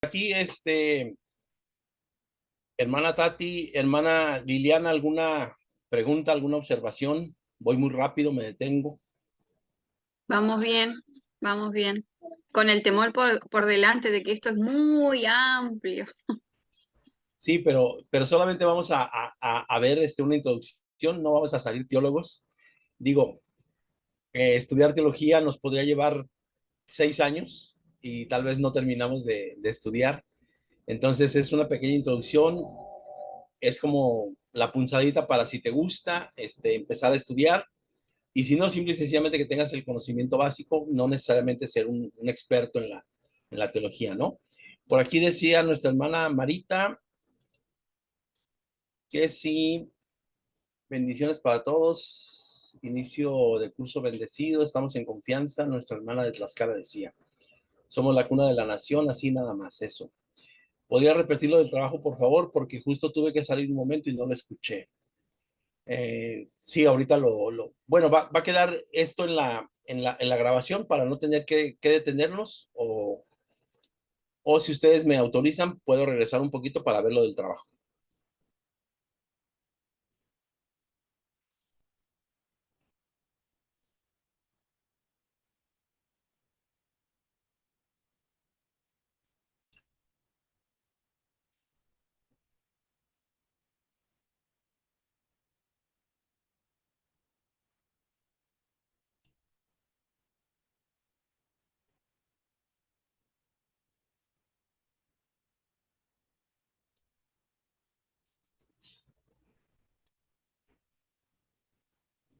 Aquí, hermana Tati, hermana Liliana, ¿alguna pregunta, alguna observación? Voy muy rápido, me detengo. Vamos bien, vamos bien. Con el temor por delante de que esto es muy amplio. Sí, pero solamente vamos a ver una introducción, no vamos a salir teólogos. Digo, estudiar teología nos podría llevar 6 años y tal vez no terminamos de estudiar. Entonces es una pequeña introducción, es como la punzadita para si te gusta, empezar a estudiar. Y si no, simple y sencillamente que tengas el conocimiento básico, no necesariamente ser un experto en la teología, ¿no? Por aquí decía nuestra hermana Marita que sí, bendiciones para todos, inicio de curso bendecido, estamos en confianza, nuestra hermana de Tlaxcala decía, somos la cuna de la nación, así nada más, eso. ¿Podría repetir lo del trabajo, por favor? Porque justo tuve que salir un momento y no lo escuché. Sí, ahorita bueno, va a quedar esto en la grabación para no tener que detenernos o si ustedes me autorizan, puedo regresar un poquito para ver lo del trabajo.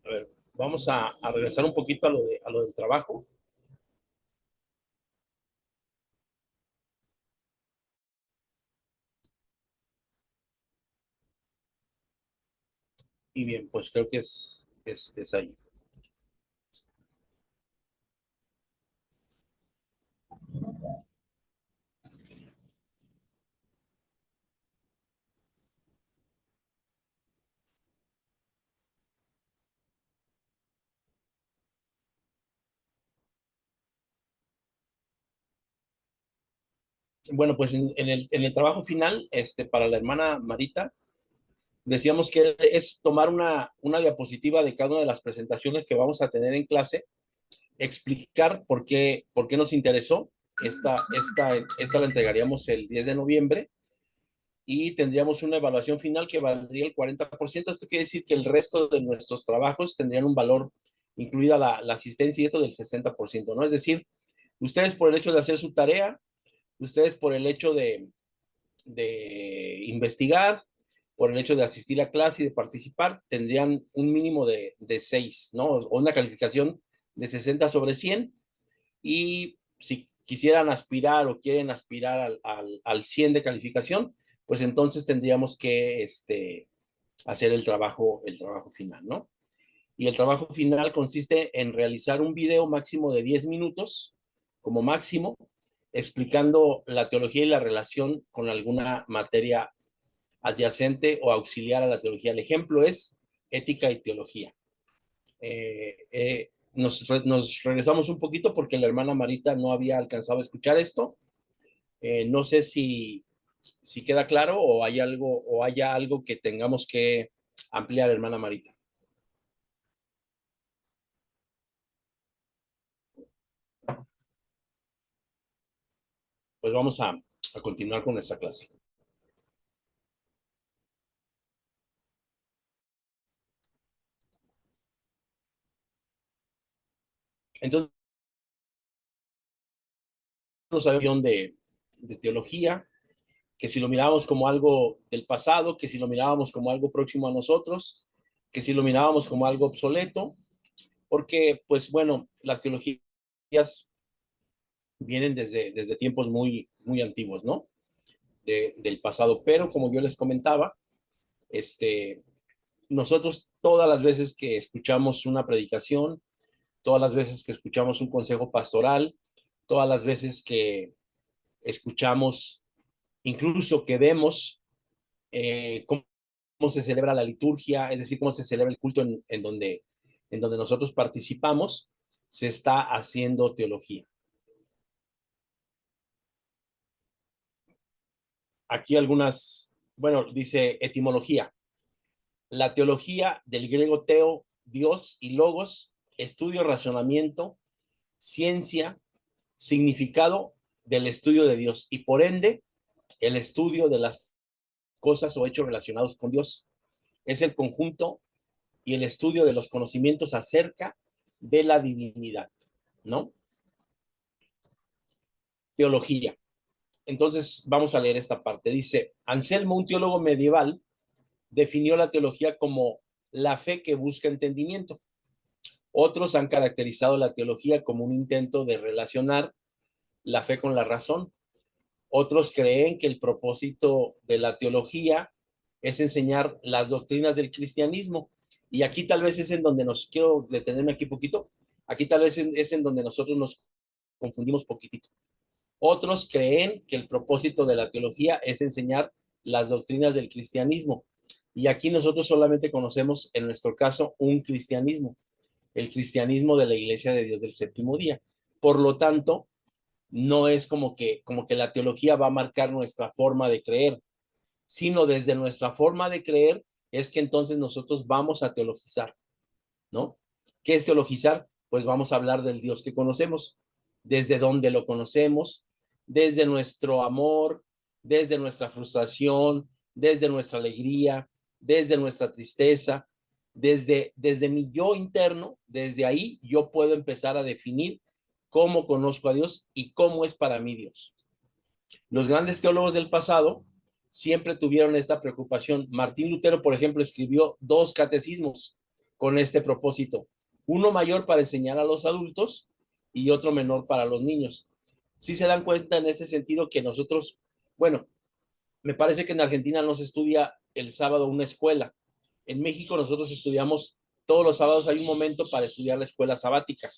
A ver, vamos a regresar un poquito a lo del trabajo. Y bien, pues creo que es ahí. Bueno, pues en el trabajo final, para la hermana Marita, decíamos que es tomar una diapositiva de cada una de las presentaciones que vamos a tener en clase, explicar por qué nos interesó. Esta la entregaríamos el 10 de noviembre y tendríamos una evaluación final que valdría el 40%. Esto quiere decir que el resto de nuestros trabajos tendrían un valor, incluida la asistencia y esto del 60%, ¿no? Es decir, ustedes por el hecho de hacer su tarea, ustedes por el hecho de investigar, por el hecho de asistir a clase y de participar, tendrían un mínimo de 6, ¿no? O una calificación de 60 sobre 100. Y si quisieran aspirar o quieren aspirar al 100 de calificación, pues entonces tendríamos que hacer el trabajo final, ¿no? Y el trabajo final consiste en realizar un video máximo de 10 minutos, como máximo, explicando la teología y la relación con alguna materia adyacente o auxiliar a la teología. El ejemplo es ética y teología. Nos regresamos un poquito porque la hermana Marita no había alcanzado a escuchar esto. No sé si queda claro o haya algo que tengamos que ampliar, hermana Marita. Pues vamos a continuar con esta clase. Entonces, nos había de teología, que si lo mirábamos como algo del pasado, que si lo mirábamos como algo próximo a nosotros, que si lo mirábamos como algo obsoleto, porque, pues bueno, las teologías vienen desde tiempos muy, muy antiguos, ¿no? Del pasado, pero como yo les comentaba, nosotros todas las veces que escuchamos una predicación, todas las veces que escuchamos un consejo pastoral, todas las veces que escuchamos, incluso que vemos cómo se celebra la liturgia, es decir, cómo se celebra el culto en donde nosotros participamos, se está haciendo teología. aquí algunas, bueno, dice etimología. La teología del griego teo, Dios, y logos, estudio, razonamiento, ciencia, significado del estudio de Dios y por ende el estudio de las cosas o hechos relacionados con Dios. Es el conjunto y el estudio de los conocimientos acerca de la divinidad, ¿no? Teología. Entonces vamos a leer esta parte. Dice, Anselmo, un teólogo medieval, definió la teología como la fe que busca entendimiento. Otros han caracterizado la teología como un intento de relacionar la fe con la razón. Otros creen que el propósito de la teología es enseñar las doctrinas del cristianismo. Y aquí tal vez es en donde nos, quiero detenerme aquí poquito, aquí tal vez es en donde nosotros nos confundimos poquitito. Otros creen que el propósito de la teología es enseñar las doctrinas del cristianismo. Y aquí nosotros solamente conocemos, en nuestro caso, un cristianismo, el cristianismo de la Iglesia de Dios del Séptimo Día. Por lo tanto, no es como que la teología va a marcar nuestra forma de creer, sino desde nuestra forma de creer es que entonces nosotros vamos a teologizar, ¿no? ¿Qué es teologizar? Pues vamos a hablar del Dios que conocemos, desde dónde lo conocemos, desde nuestro amor, desde nuestra frustración, desde nuestra alegría, desde nuestra tristeza, desde mi yo interno, desde ahí yo puedo empezar a definir cómo conozco a Dios y cómo es para mí Dios. Los grandes teólogos del pasado siempre tuvieron esta preocupación. Martín Lutero, por ejemplo, escribió 2 catecismos con este propósito. Uno mayor para enseñar a los adultos y otro menor para los niños. Si se dan cuenta en ese sentido que nosotros, bueno, me parece que en Argentina no se estudia el sábado una escuela. En México nosotros estudiamos todos los sábados, hay un momento para estudiar la escuela sabática.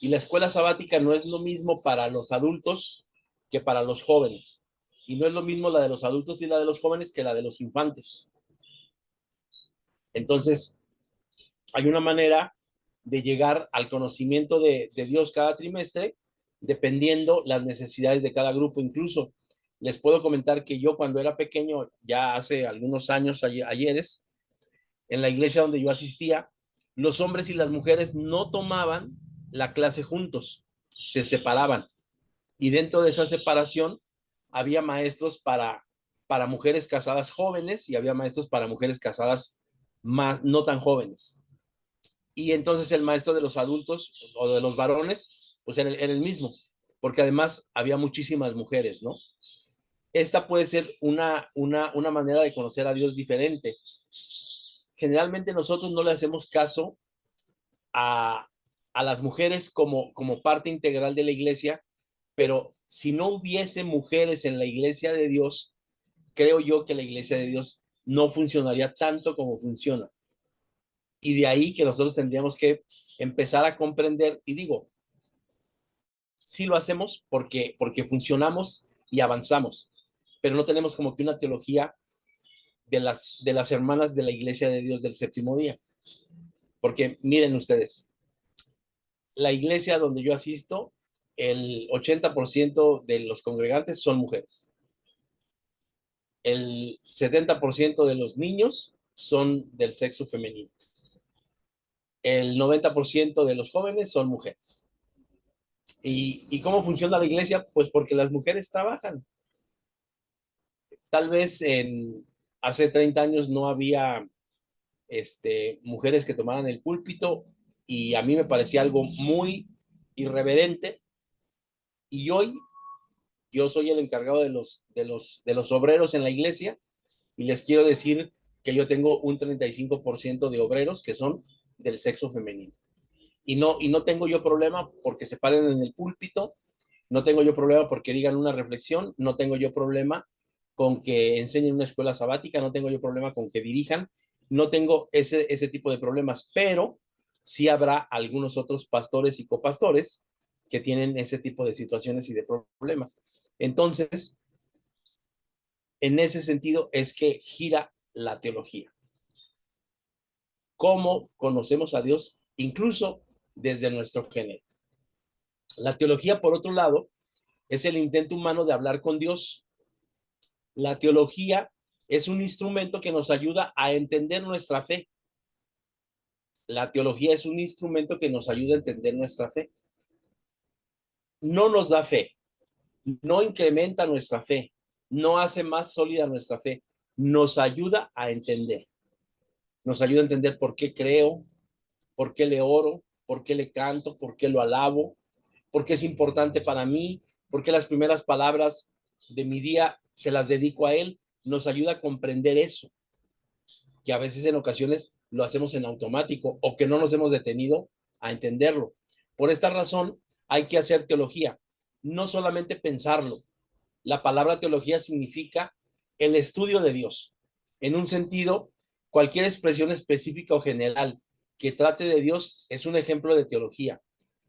Y la escuela sabática no es lo mismo para los adultos que para los jóvenes. Y no es lo mismo la de los adultos y la de los jóvenes que la de los infantes. Entonces, hay una manera de llegar al conocimiento de Dios cada trimestre, dependiendo las necesidades de cada grupo. Incluso les puedo comentar que yo cuando era pequeño, ya hace algunos años, ayeres, en la iglesia donde yo asistía, los hombres y las mujeres no tomaban la clase juntos, se separaban. Y dentro de esa separación había maestros para mujeres casadas jóvenes y había maestros para mujeres casadas más, no tan jóvenes. Y entonces el maestro de los adultos o de los varones, pues era el mismo, porque además había muchísimas mujeres, ¿no? Esta puede ser una manera de conocer a Dios diferente. Generalmente nosotros no le hacemos caso a las mujeres como parte integral de la iglesia, pero si no hubiese mujeres en la iglesia de Dios, creo yo que la iglesia de Dios no funcionaría tanto como funciona. Y de ahí que nosotros tendríamos que empezar a comprender, y digo, sí lo hacemos porque funcionamos y avanzamos, pero no tenemos como que una teología de las hermanas de la iglesia de Dios del Séptimo Día. Porque miren ustedes, la iglesia donde yo asisto, el 80% de los congregantes son mujeres. El 70% de los niños son del sexo femenino. El 90% de los jóvenes son mujeres. ¿Y cómo funciona la iglesia? Pues porque las mujeres trabajan. Tal vez hace 30 años no había mujeres que tomaran el púlpito y a mí me parecía algo muy irreverente. Y hoy yo soy el encargado de los obreros en la iglesia y les quiero decir que yo tengo un 35% de obreros que son del sexo femenino. Y no tengo yo problema porque se paren en el púlpito, no tengo yo problema porque digan una reflexión, no tengo yo problema con que enseñen una escuela sabática, no tengo yo problema con que dirijan, no tengo ese tipo de problemas, pero sí habrá algunos otros pastores y copastores que tienen ese tipo de situaciones y de problemas. Entonces, en ese sentido es que gira la teología. ¿Cómo conocemos a Dios? Incluso desde nuestro género. La teología, por otro lado, es el intento humano de hablar con Dios. La teología es un instrumento que nos ayuda a entender nuestra fe. La teología es un instrumento que nos ayuda a entender nuestra fe. No nos da fe, no incrementa nuestra fe, no hace más sólida nuestra fe, nos ayuda a entender. Nos ayuda a entender por qué creo, por qué le oro, por qué le canto, por qué lo alabo, por qué es importante para mí, por qué las primeras palabras de mi día se las dedico a él. Nos ayuda a comprender eso, que a veces en ocasiones lo hacemos en automático o que no nos hemos detenido a entenderlo. Por esta razón hay que hacer teología, no solamente pensarlo. La palabra teología significa el estudio de Dios. En un sentido, cualquier expresión específica o general que trate de Dios es un ejemplo de teología.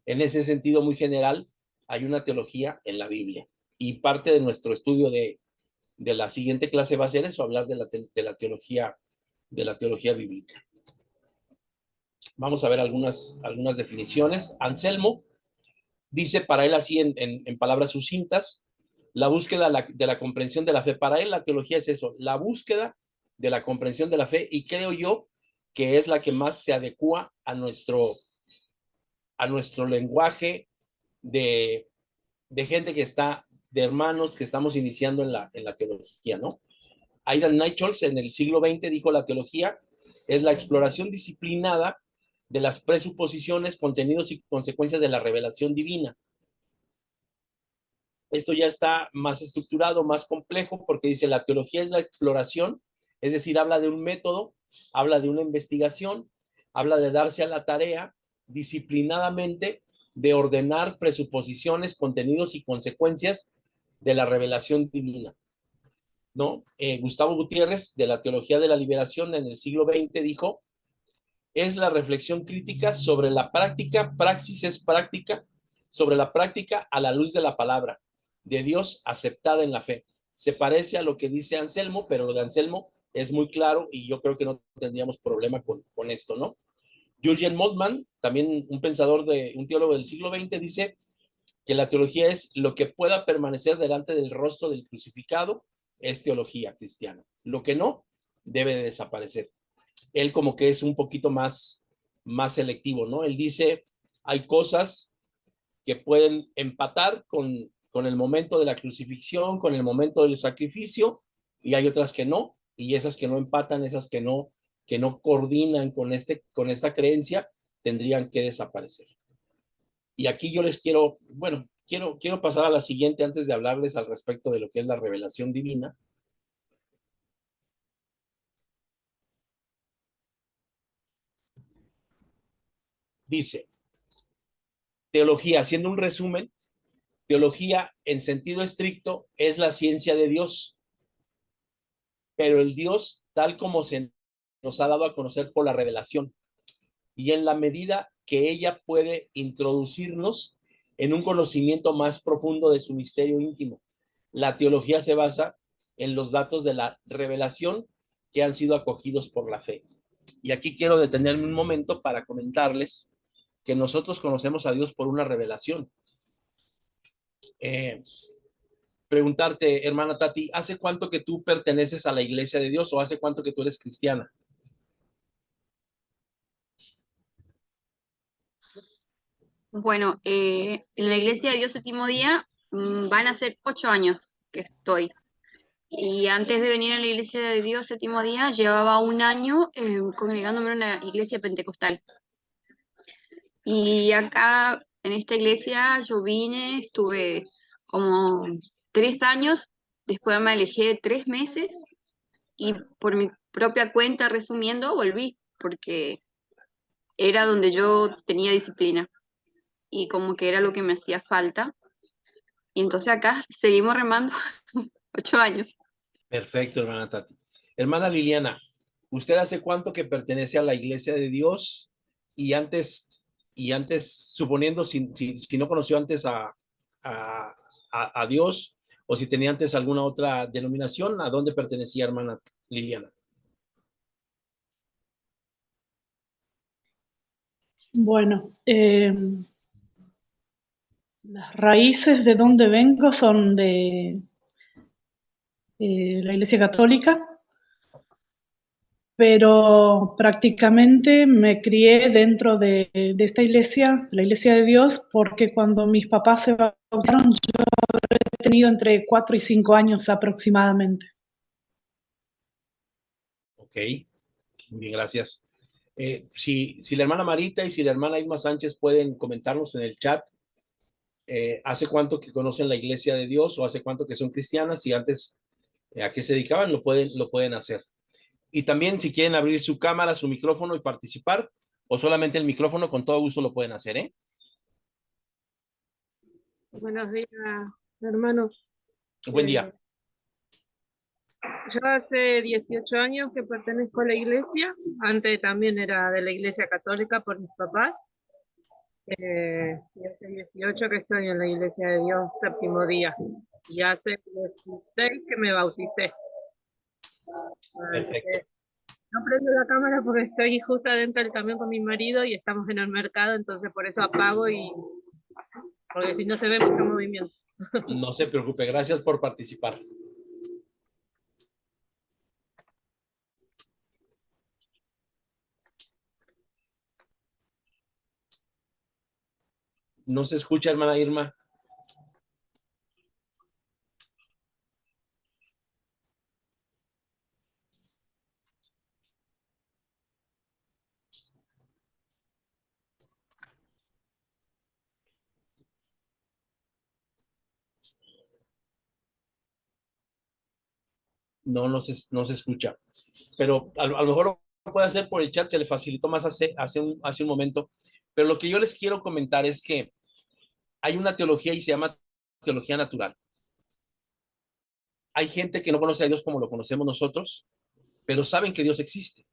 En ese sentido muy general, hay una teología en la Biblia. Y parte de nuestro estudio de la siguiente clase va a ser eso, hablar de la teología bíblica. Vamos a ver algunas definiciones. Anselmo dice para él así en palabras sucintas, la búsqueda de la comprensión de la fe. Para él la teología es eso, la búsqueda de la comprensión de la fe, y creo yo que es la que más se adecua a nuestro lenguaje de gente que está, de hermanos que estamos iniciando en la teología, ¿no? Aidan Nichols en el siglo XX dijo: la teología es la exploración disciplinada de las presuposiciones, contenidos y consecuencias de la revelación divina. Esto ya está más estructurado, más complejo, porque dice: la teología es la exploración, es decir, habla de un método, habla de una investigación, habla de darse a la tarea disciplinadamente de ordenar presuposiciones, contenidos y consecuencias de la revelación divina, ¿no? Gustavo Gutiérrez, de la Teología de la Liberación en el siglo XX, dijo: es la reflexión crítica sobre la práctica, praxis es práctica, sobre la práctica a la luz de la palabra de Dios aceptada en la fe. Se parece a lo que dice Anselmo, pero lo de Anselmo es muy claro y yo creo que no tendríamos problema con esto, ¿no? Jürgen Moltmann, también un teólogo del siglo XX, dice que la teología es lo que pueda permanecer delante del rostro del crucificado, es teología cristiana. Lo que no, debe de desaparecer. Él como que es un poquito más selectivo, ¿no? Él dice: hay cosas que pueden empatar con el momento de la crucifixión, con el momento del sacrificio, y hay otras que no, y esas que no empatan, esas que no coordinan con esta creencia, tendrían que desaparecer. Y aquí yo les quiero pasar a la siguiente antes de hablarles al respecto de lo que es la revelación divina. Dice: teología, haciendo un resumen, teología en sentido estricto es la ciencia de Dios, pero el Dios tal como se nos ha dado a conocer por la revelación, y en la medida que ella puede introducirnos en un conocimiento más profundo de su misterio íntimo. La teología se basa en los datos de la revelación que han sido acogidos por la fe. Y aquí quiero detenerme un momento para comentarles que nosotros conocemos a Dios por una revelación. Preguntarte, hermana Tati, ¿hace cuánto que tú perteneces a la Iglesia de Dios o hace cuánto que tú eres cristiana? Bueno, en la Iglesia de Dios Séptimo Día van a ser 8 años que estoy. Y antes de venir a la Iglesia de Dios Séptimo Día, llevaba un año congregándome en una iglesia pentecostal. Y acá, en esta iglesia, yo vine, estuve como 3 años, después me alejé 3 meses y por mi propia cuenta, resumiendo, volví, porque era donde yo tenía disciplina y como que era lo que me hacía falta. Y entonces acá seguimos remando 8 años. Perfecto, hermana Tati. Hermana Liliana, ¿usted hace cuánto que pertenece a la Iglesia de Dios? Y antes, suponiendo si no conoció antes a Dios, o si tenía antes alguna otra denominación, ¿a dónde pertenecía, hermana Liliana? Bueno, las raíces de donde vengo son la Iglesia Católica, pero prácticamente me crié dentro de esta iglesia, la Iglesia de Dios, porque cuando mis papás se bautizaron yo he tenido entre 4 y 5 años aproximadamente. Ok, muy bien, gracias. Si la hermana Marita y si la hermana Irma Sánchez pueden comentarnos en el chat, ¿hace cuánto que conocen la Iglesia de Dios o hace cuánto que son cristianas y antes a qué se dedicaban? Lo pueden hacer. Y también si quieren abrir su cámara, su micrófono y participar, o solamente el micrófono, con todo gusto lo pueden hacer, ¿eh? Buenos días, hermanos. Buen día. Yo hace 18 años que pertenezco a la iglesia. Antes también era de la iglesia católica por mis papás. Y hace 18 que estoy en la iglesia de Dios, séptimo día. Y hace 16 que me bauticé. Perfecto. No prendo la cámara porque estoy justo adentro del camión con mi marido y estamos en el mercado, entonces por eso apago porque si no se ve mucho movimiento. No se preocupe, gracias por participar. No se escucha, hermana Irma. No se escucha. Pero a lo mejor lo puede hacer por el chat, se le facilitó más hace un momento. Pero lo que yo les quiero comentar es que hay una teología y se llama teología natural. Hay gente que no conoce a Dios como lo conocemos nosotros, pero saben que Dios existe.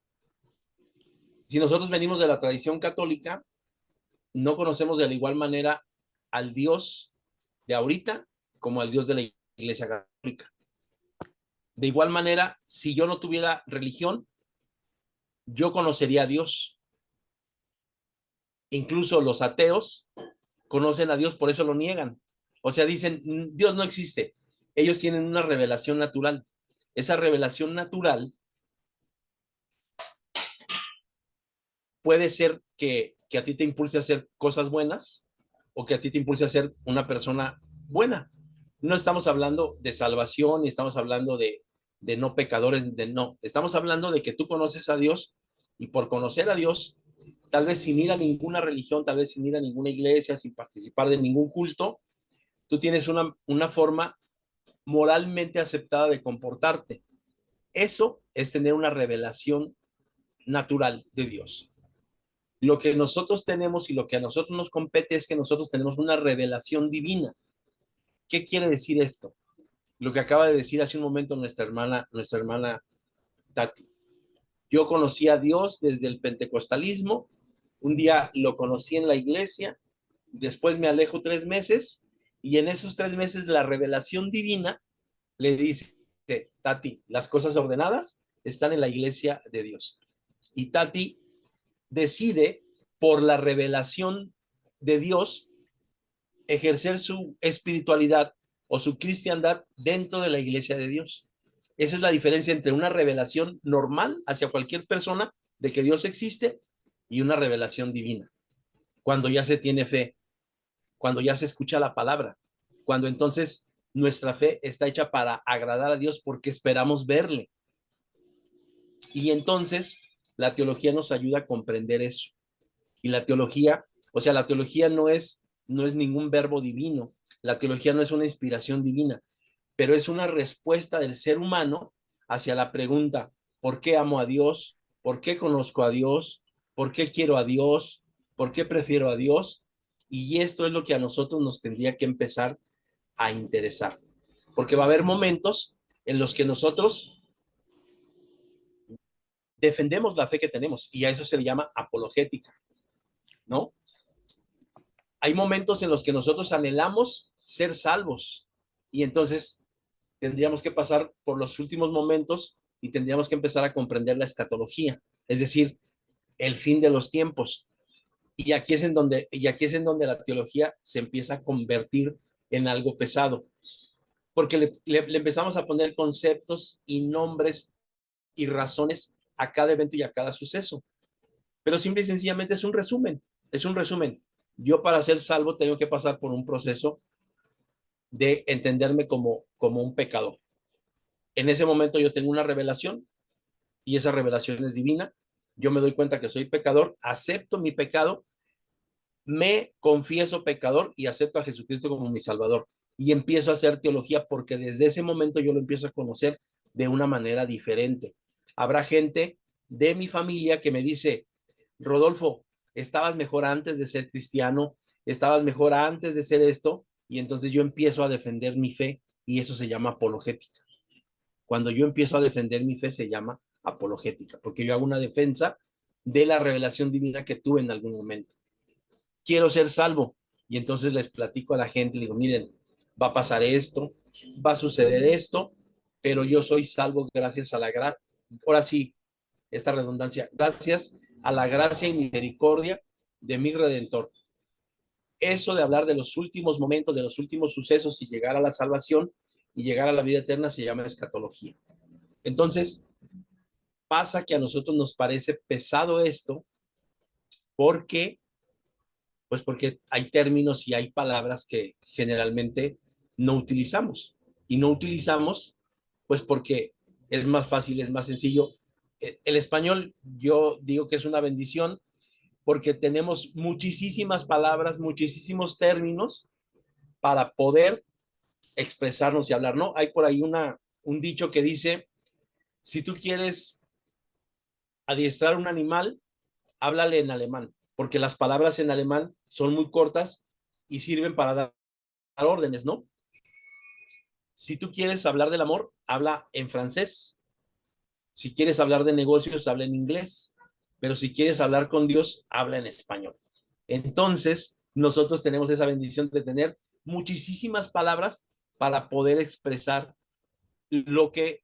Si nosotros venimos de la tradición católica, no conocemos de la igual manera al Dios de ahorita como al Dios de la Iglesia Católica. De igual manera, si yo no tuviera religión, yo conocería a Dios. Incluso los ateos conocen a Dios, por eso lo niegan. O sea, dicen, Dios no existe. Ellos tienen una revelación natural. Esa revelación natural puede ser que a ti te impulse a hacer cosas buenas o que a ti te impulse a ser una persona buena. No estamos hablando de salvación ni estamos hablando de no pecadores, no. Estamos hablando de que tú conoces a Dios y por conocer a Dios, tal vez sin ir a ninguna religión, tal vez sin ir a ninguna iglesia, sin participar de ningún culto, tú tienes una forma moralmente aceptada de comportarte. Eso es tener una revelación natural de Dios. Lo que nosotros tenemos y lo que a nosotros nos compete es que nosotros tenemos una revelación divina. ¿Qué quiere decir esto? Lo que acaba de decir hace un momento nuestra hermana Tati. Yo conocí a Dios desde el pentecostalismo, un día lo conocí en la iglesia, después me alejo 3 meses y en esos 3 meses la revelación divina le dice, Tati, las cosas ordenadas están en la iglesia de Dios. Y Tati decide, por la revelación de Dios, ejercer su espiritualidad o su cristiandad dentro de la iglesia de Dios. Esa es la diferencia entre una revelación normal hacia cualquier persona de que Dios existe y una revelación divina. Cuando ya se tiene fe, cuando ya se escucha la palabra, cuando entonces nuestra fe está hecha para agradar a Dios porque esperamos verle. Y entonces la teología nos ayuda a comprender eso. Y la teología, o sea, la teología no es ningún verbo divino, la teología no es una inspiración divina, pero es una respuesta del ser humano hacia la pregunta, ¿por qué amo a Dios? ¿Por qué conozco a Dios? ¿Por qué quiero a Dios? ¿Por qué prefiero a Dios? Y esto es lo que a nosotros nos tendría que empezar a interesar, porque va a haber momentos en los que nosotros defendemos la fe que tenemos y a eso se le llama apologética, ¿no? Hay momentos en los que nosotros anhelamos ser salvos y entonces tendríamos que pasar por los últimos momentos y tendríamos que empezar a comprender la escatología, es decir, el fin de los tiempos. Y aquí es en donde la teología se empieza a convertir en algo pesado. porque le empezamos a poner conceptos y nombres y razones a cada evento y a cada suceso. Pero simple y sencillamente es un resumen, es un resumen. Yo para ser salvo tengo que pasar por un proceso de entenderme como un pecador. En ese momento yo tengo una revelación y esa revelación es divina. Yo me doy cuenta que soy pecador, acepto mi pecado, me confieso pecador y acepto a Jesucristo como mi Salvador. Y empiezo a hacer teología porque desde ese momento yo lo empiezo a conocer de una manera diferente. Habrá gente de mi familia que me dice, Rodolfo, estabas mejor antes de ser cristiano, estabas mejor antes de ser esto, y entonces yo empiezo a defender mi fe y eso se llama apologética. Cuando yo empiezo a defender mi fe se llama apologética, porque yo hago una defensa de la revelación divina que tuve en algún momento. Quiero ser salvo, y entonces les platico a la gente, les digo, miren, va a pasar esto, va a suceder esto, pero yo soy salvo gracias a la gracia. Ahora sí, esta redundancia, gracias a la gracia y misericordia de mi Redentor. Eso de hablar de los últimos momentos, de los últimos sucesos y llegar a la salvación y llegar a la vida eterna se llama escatología. Entonces, pasa que a nosotros nos parece pesado esto porque, pues porque hay términos y hay palabras que generalmente no utilizamos. Y no utilizamos, pues porque es más fácil, es más sencillo. El español, yo digo que es una bendición porque tenemos muchísimas palabras, muchísimos términos para poder expresarnos y hablar, ¿no? Hay por ahí un dicho que dice, si tú quieres adiestrar un animal, háblale en alemán, porque las palabras en alemán son muy cortas y sirven para dar órdenes, ¿no? Si tú quieres hablar del amor, habla en francés. Si quieres hablar de negocios, habla en inglés. Pero si quieres hablar con Dios, habla en español. Entonces, nosotros tenemos esa bendición de tener muchísimas palabras para poder expresar lo que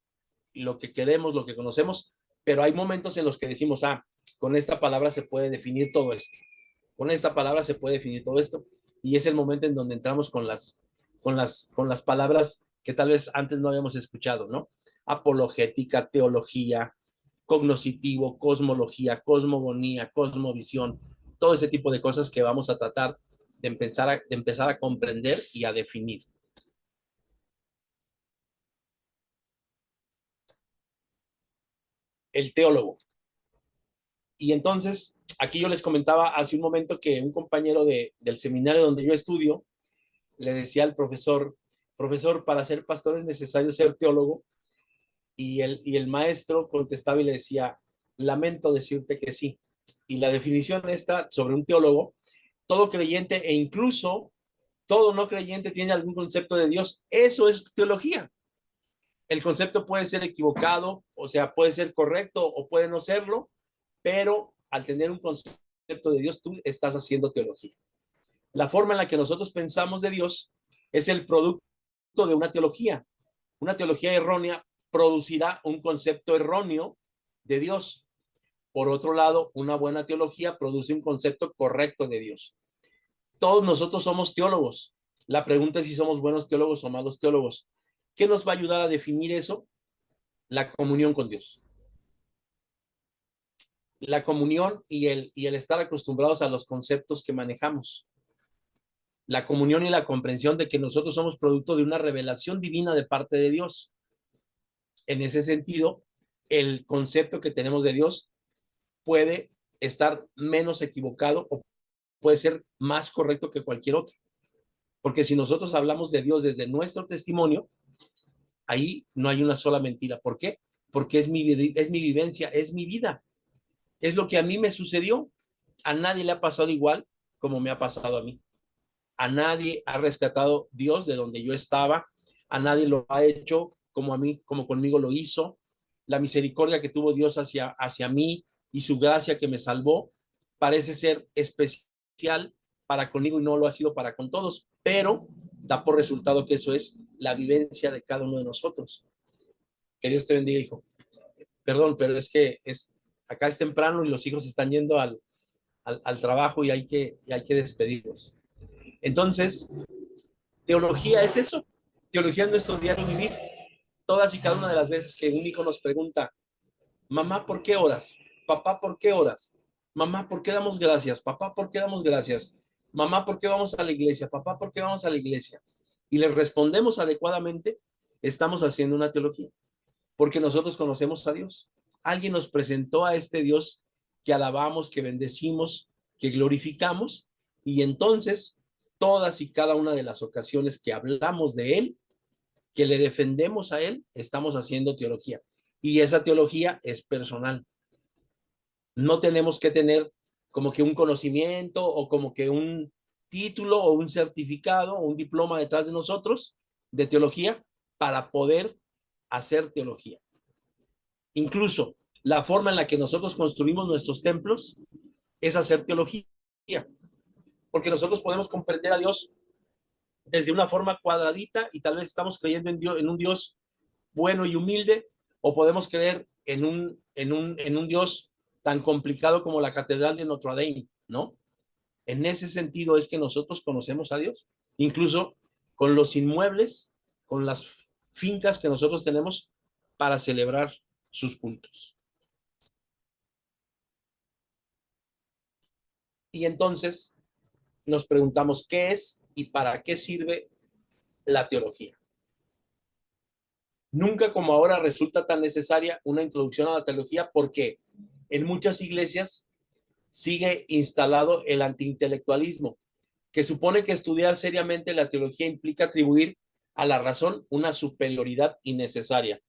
queremos, lo que conocemos, pero hay momentos en los que decimos, con esta palabra se puede definir todo esto. Con esta palabra se puede definir todo esto. Y es el momento en donde entramos con las palabras que tal vez antes no habíamos escuchado, ¿no? Apologética, teología, cognoscitivo, cosmología, cosmogonía, cosmovisión, todo ese tipo de cosas que vamos a tratar de empezar a comprender y a definir. El teólogo. Y entonces, aquí yo les comentaba hace un momento que un compañero del seminario donde yo estudio le decía al profesor, para ser pastor es necesario ser teólogo, y el maestro contestaba y le decía, lamento decirte que sí. Y la definición esta sobre un teólogo, todo creyente e incluso todo no creyente tiene algún concepto de Dios, eso es teología. El concepto puede ser equivocado, o sea, puede ser correcto o puede no serlo, pero al tener un concepto de Dios, tú estás haciendo teología. La forma en la que nosotros pensamos de Dios es el producto de una teología. Una teología errónea producirá un concepto erróneo de Dios. Por otro lado, una buena teología produce un concepto correcto de Dios. Todos nosotros somos teólogos. La pregunta es si somos buenos teólogos o malos teólogos. ¿Qué nos va a ayudar a definir eso? La comunión con Dios. La comunión y el estar acostumbrados a los conceptos que manejamos. La comunión y la comprensión de que nosotros somos producto de una revelación divina de parte de Dios. En ese sentido, el concepto que tenemos de Dios puede estar menos equivocado o puede ser más correcto que cualquier otro. Porque si nosotros hablamos de Dios desde nuestro testimonio, ahí no hay una sola mentira. ¿Por qué? Porque es mi vivencia, es mi vida. Es lo que a mí me sucedió. A nadie le ha pasado igual como me ha pasado a mí. A nadie ha rescatado Dios de donde yo estaba. A nadie lo ha hecho como a mí, como conmigo lo hizo. La misericordia que tuvo Dios hacia mí y su gracia que me salvó parece ser especial para conmigo y no lo ha sido para con todos, pero da por resultado que eso es la vivencia de cada uno de nosotros. Que Dios te bendiga, hijo. Perdón, pero es que acá es temprano y los hijos están yendo al trabajo y hay que despedirlos. Entonces, teología es eso, Teología es nuestro diario vivir. Todas y cada una de las veces que un hijo nos pregunta, mamá, ¿por qué oras? Papá, ¿por qué oras? Mamá, ¿por qué damos gracias? Papá, ¿por qué damos gracias? Mamá, ¿por qué vamos a la iglesia? Papá, ¿por qué vamos a la iglesia? Y le respondemos adecuadamente, estamos haciendo una teología, porque nosotros conocemos a Dios. Alguien nos presentó a este Dios que alabamos, que bendecimos, que glorificamos, y entonces todas y cada una de las ocasiones que hablamos de Él, que le defendemos a Él, estamos haciendo teología. Y esa teología es personal. No tenemos que tener como que un conocimiento o como que un título o un certificado o un diploma detrás de nosotros de teología para poder hacer teología. Incluso la forma en la que nosotros construimos nuestros templos es hacer teología, porque nosotros podemos comprender a Dios desde una forma cuadradita y tal vez estamos creyendo en Dios, en un Dios bueno y humilde, o podemos creer en un Dios tan complicado como la Catedral de Notre Dame, ¿no? En ese sentido es que nosotros conocemos a Dios, incluso con los inmuebles, con las fincas que nosotros tenemos para celebrar sus cultos. Y entonces nos preguntamos qué es y para qué sirve la teología. Nunca como ahora resulta tan necesaria una introducción a la teología porque en muchas iglesias sigue instalado el antiintelectualismo, que supone que estudiar seriamente la teología implica atribuir a la razón una superioridad innecesaria.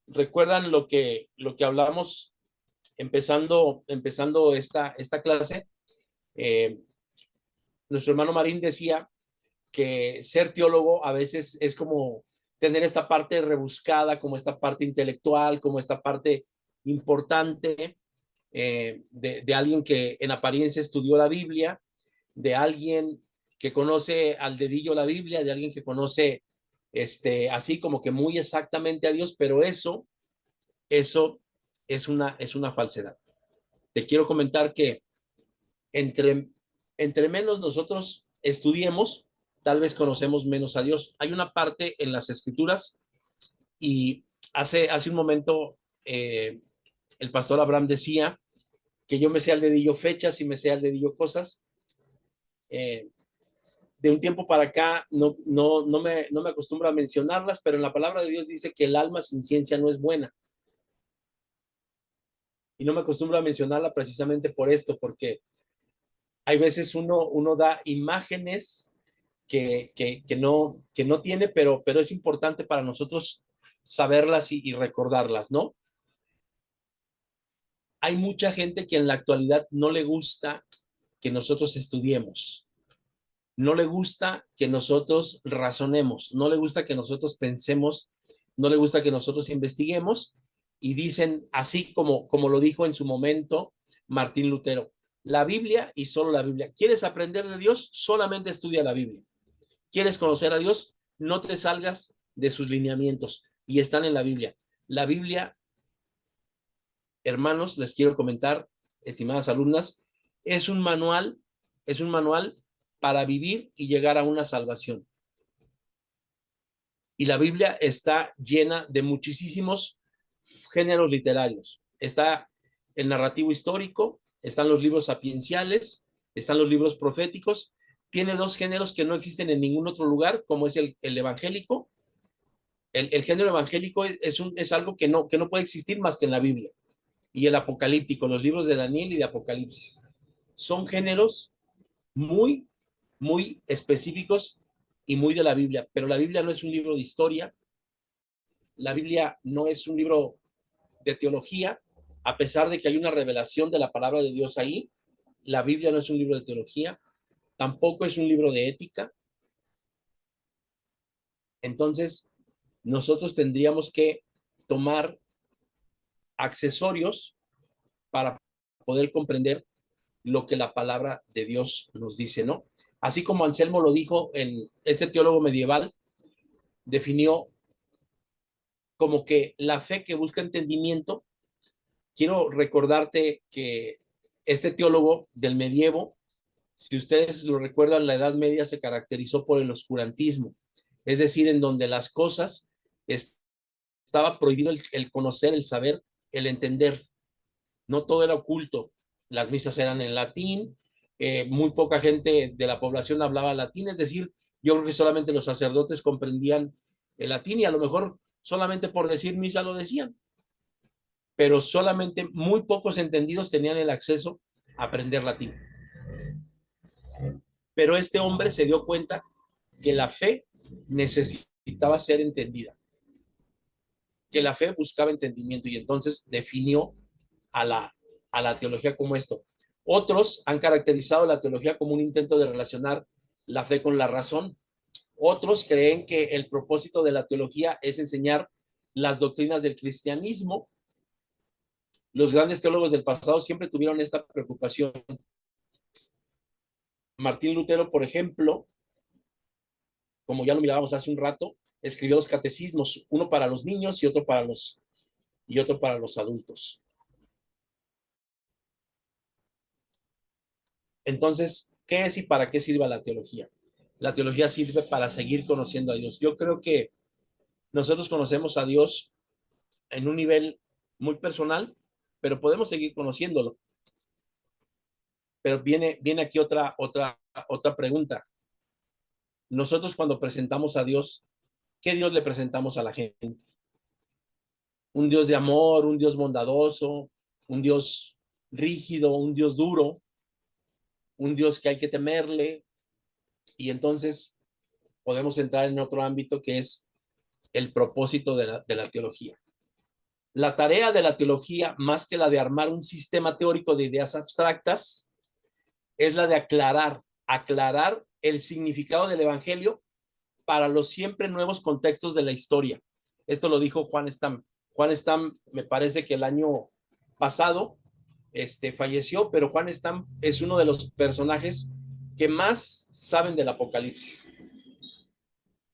¿Recuerdan lo que hablamos empezando esta clase? Nuestro hermano Marín decía que ser teólogo a veces es como tener esta parte rebuscada, como esta parte intelectual, como esta parte importante de alguien que en apariencia estudió la Biblia, de alguien que conoce al dedillo la Biblia, de alguien que conoce así como que muy exactamente a Dios, pero eso es una falsedad. Te quiero comentar que entre menos nosotros estudiemos, tal vez conocemos menos a Dios. Hay una parte en las Escrituras y hace un momento el pastor Abraham decía que yo me sé al dedillo fechas y me sé al dedillo cosas. De un tiempo para acá no me acostumbro a mencionarlas, pero en la palabra de Dios dice que el alma sin ciencia no es buena. Y no me acostumbro a mencionarla precisamente por esto, porque hay veces uno da imágenes que no tiene, pero es importante para nosotros saberlas y recordarlas, ¿no? Hay mucha gente que en la actualidad no le gusta que nosotros estudiemos, no le gusta que nosotros razonemos, no le gusta que nosotros pensemos, no le gusta que nosotros investiguemos, y dicen así como lo dijo en su momento Martín Lutero: la Biblia y solo la Biblia. ¿Quieres aprender de Dios? Solamente estudia la Biblia. ¿Quieres conocer a Dios? No te salgas de sus lineamientos, y están en la Biblia. La Biblia, hermanos, les quiero comentar, estimadas alumnas, es un manual para vivir y llegar a una salvación. Y la Biblia está llena de muchísimos géneros literarios. Está el narrativo histórico, están los libros sapienciales, están los libros proféticos. Tiene dos géneros que no existen en ningún otro lugar, como es el evangélico. El género evangélico es algo que no puede existir más que en la Biblia. Y el apocalíptico, los libros de Daniel y de Apocalipsis. Son géneros muy, muy específicos y muy de la Biblia. Pero la Biblia no es un libro de historia. La Biblia no es un libro de teología, a pesar de que hay una revelación de la palabra de Dios ahí. La Biblia no es un libro de teología, tampoco es un libro de ética. Entonces, nosotros tendríamos que tomar accesorios para poder comprender lo que la palabra de Dios nos dice, ¿no? Así como Anselmo lo dijo, este teólogo medieval definió como que la fe que busca entendimiento. Quiero recordarte que este teólogo del medievo, si ustedes lo recuerdan, la Edad Media se caracterizó por el oscurantismo. es decir, en donde las cosas estaba prohibido el conocer, el saber, el entender. No todo era oculto. Las misas eran en latín, muy poca gente de la población hablaba latín, es decir, yo creo que solamente los sacerdotes comprendían el latín y a lo mejor solamente por decir misa lo decían, pero solamente muy pocos entendidos tenían el acceso a aprender latín. Pero este hombre se dio cuenta que la fe necesitaba ser entendida, que la fe buscaba entendimiento y entonces definió a la teología como esto. Otros han caracterizado la teología como un intento de relacionar la fe con la razón. Otros creen que el propósito de la teología es enseñar las doctrinas del cristianismo. Los grandes teólogos del pasado siempre tuvieron esta preocupación. Martín Lutero, por ejemplo, como ya lo mirábamos hace un rato, escribió 2 catecismos, uno para los niños y otro para los adultos. Entonces, ¿qué es y para qué sirve la teología? La teología sirve para seguir conociendo a Dios. Yo creo que nosotros conocemos a Dios en un nivel muy personal, pero podemos seguir conociéndolo. Pero viene aquí otra pregunta. Nosotros cuando presentamos a Dios, ¿qué Dios le presentamos a la gente? Un Dios de amor, un Dios bondadoso, un Dios rígido, un Dios duro, un Dios que hay que temerle. Y entonces podemos entrar en otro ámbito que es el propósito de la teología. La tarea de la teología, más que la de armar un sistema teórico de ideas abstractas, es la de aclarar el significado del evangelio para los siempre nuevos contextos de la historia. Esto lo dijo Juan Stam. Juan Stam, me parece que el año pasado falleció, pero Juan Stam es uno de los personajes que más saben del Apocalipsis,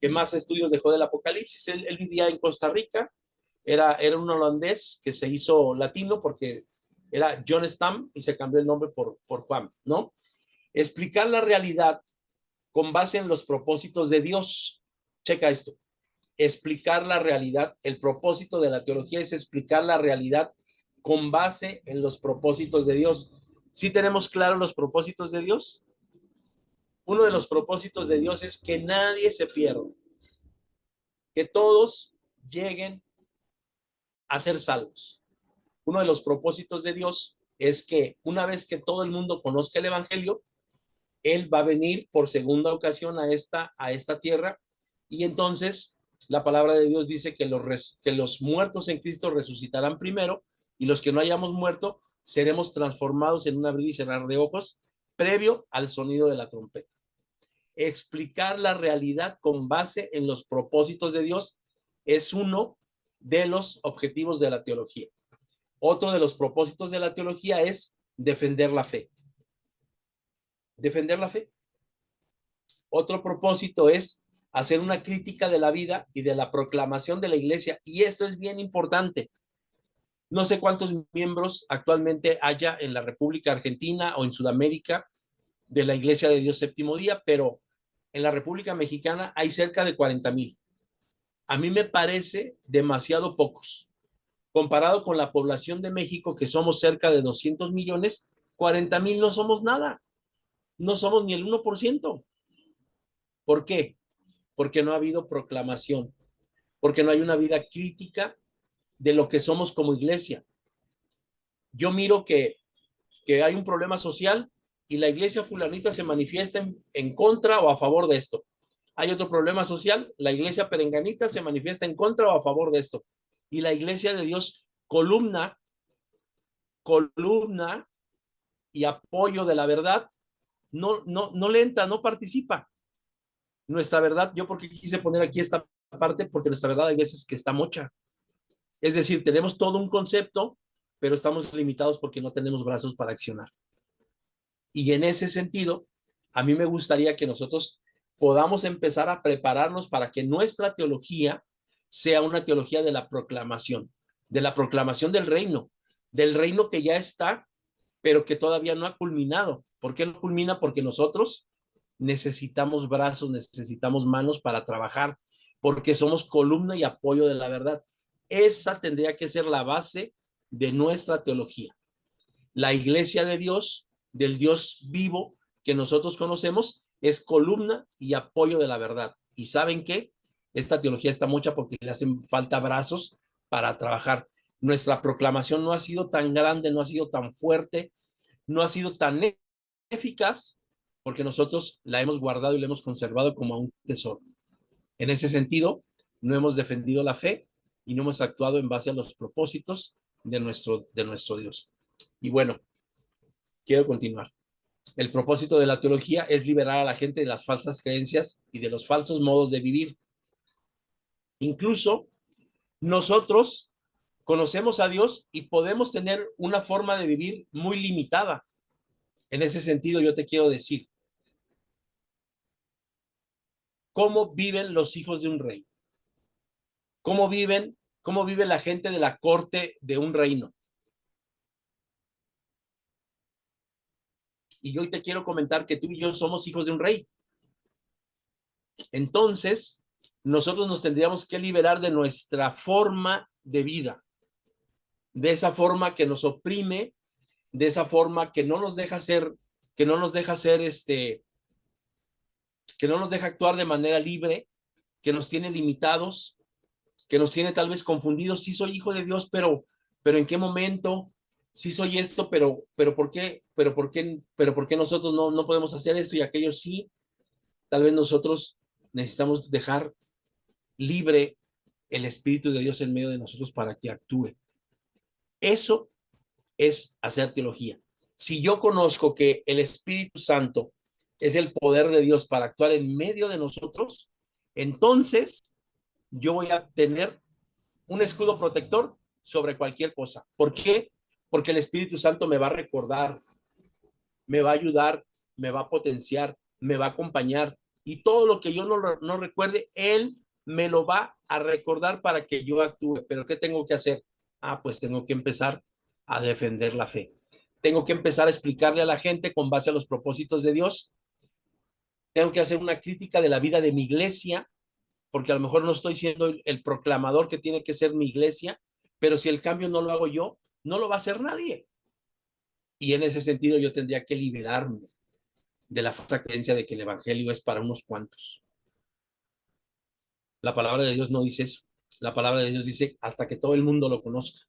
que más estudios dejó del Apocalipsis. Él vivía en Costa Rica, era un holandés que se hizo latino porque era John Stam y se cambió el nombre por Juan, ¿no? Explicar la realidad con base en los propósitos de Dios. Checa esto. Explicar la realidad. El propósito de la teología es explicar la realidad con base en los propósitos de Dios. ¿Sí tenemos claros los propósitos de Dios? Uno de los propósitos de Dios es que nadie se pierda, que todos lleguen a ser salvos. Uno de los propósitos de Dios es que una vez que todo el mundo conozca el evangelio, Él va a venir por segunda ocasión a esta tierra y entonces la palabra de Dios dice que los muertos en Cristo resucitarán primero y los que no hayamos muerto seremos transformados en un abrir y cerrar de ojos previo al sonido de la trompeta. Explicar la realidad con base en los propósitos de Dios es uno de los objetivos de la teología. Otro de los propósitos de la teología es defender la fe. Defender la fe. Otro propósito es hacer una crítica de la vida y de la proclamación de la iglesia. Y esto es bien importante. No sé cuántos miembros actualmente haya en la República Argentina o en Sudamérica de la Iglesia de Dios Séptimo Día, pero en la República Mexicana hay cerca de 40,000. A mí me parece demasiado pocos. Comparado con la población de México, que somos cerca de 200 millones, 40,000 no somos nada. No somos ni el 1%. ¿Por qué? Porque no ha habido proclamación, porque no hay una vida crítica de lo que somos como iglesia. Yo miro que hay un problema social y la iglesia fulanita se manifiesta en contra o a favor de esto. Hay otro problema social, la iglesia perenganita se manifiesta en contra o a favor de esto. Y la iglesia de Dios, columna y apoyo de la verdad, no le entra, no participa. Nuestra verdad, yo porque quise poner aquí esta parte, porque nuestra verdad hay veces que está mocha. Es decir, tenemos todo un concepto, pero estamos limitados porque no tenemos brazos para accionar. Y en ese sentido, a mí me gustaría que nosotros podamos empezar a prepararnos para que nuestra teología sea una teología de la proclamación del reino que ya está, pero que todavía no ha culminado. ¿Por qué no culmina? Porque nosotros necesitamos brazos, necesitamos manos para trabajar, porque somos columna y apoyo de la verdad. Esa tendría que ser la base de nuestra teología. La iglesia de Dios, del Dios vivo que nosotros conocemos, es columna y apoyo de la verdad. ¿Y saben qué? Esta teología está mucha porque le hacen falta brazos para trabajar. Nuestra proclamación no ha sido tan grande, no ha sido tan fuerte, no ha sido tan eficaz, porque nosotros la hemos guardado y la hemos conservado como un tesoro. En ese sentido, no hemos defendido la fe y no hemos actuado en base a los propósitos de nuestro Dios. Y bueno, quiero continuar. El propósito de la teología es liberar a la gente de las falsas creencias y de los falsos modos de vivir. Incluso nosotros conocemos a Dios y podemos tener una forma de vivir muy limitada. En ese sentido, yo te quiero decir, ¿cómo viven los hijos de un rey? ¿Cómo vive la gente de la corte de un reino? Y hoy te quiero comentar que tú y yo somos hijos de un rey. Entonces, nosotros nos tendríamos que liberar de nuestra forma de vida, de esa forma que nos oprime, de esa forma que no nos deja ser, que no nos deja actuar de manera libre, que nos tiene limitados, que nos tiene tal vez confundidos. Sí soy hijo de Dios, pero ¿en qué momento? Sí soy esto, pero ¿por qué? ¿Por qué nosotros no podemos hacer esto y aquello sí? Tal vez nosotros necesitamos dejar libre el Espíritu de Dios en medio de nosotros para que actúe. Eso es hacer teología. Si yo conozco que el Espíritu Santo es el poder de Dios para actuar en medio de nosotros, entonces yo voy a tener un escudo protector sobre cualquier cosa. ¿Por qué? Porque el Espíritu Santo me va a recordar, me va a ayudar, me va a potenciar, me va a acompañar. Y todo lo que yo no recuerde, Él me lo va a recordar para que yo actúe. ¿Pero qué tengo que hacer? Pues tengo que empezar a defender la fe. Tengo que empezar a explicarle a la gente con base a los propósitos de Dios. Tengo que hacer una crítica de la vida de mi iglesia, porque a lo mejor no estoy siendo el proclamador que tiene que ser mi iglesia, pero si el cambio no lo hago yo, no lo va a hacer nadie. Y en ese sentido yo tendría que liberarme de la falsa creencia de que el evangelio es para unos cuantos. La palabra de Dios no dice eso. La palabra de Dios dice hasta que todo el mundo lo conozca.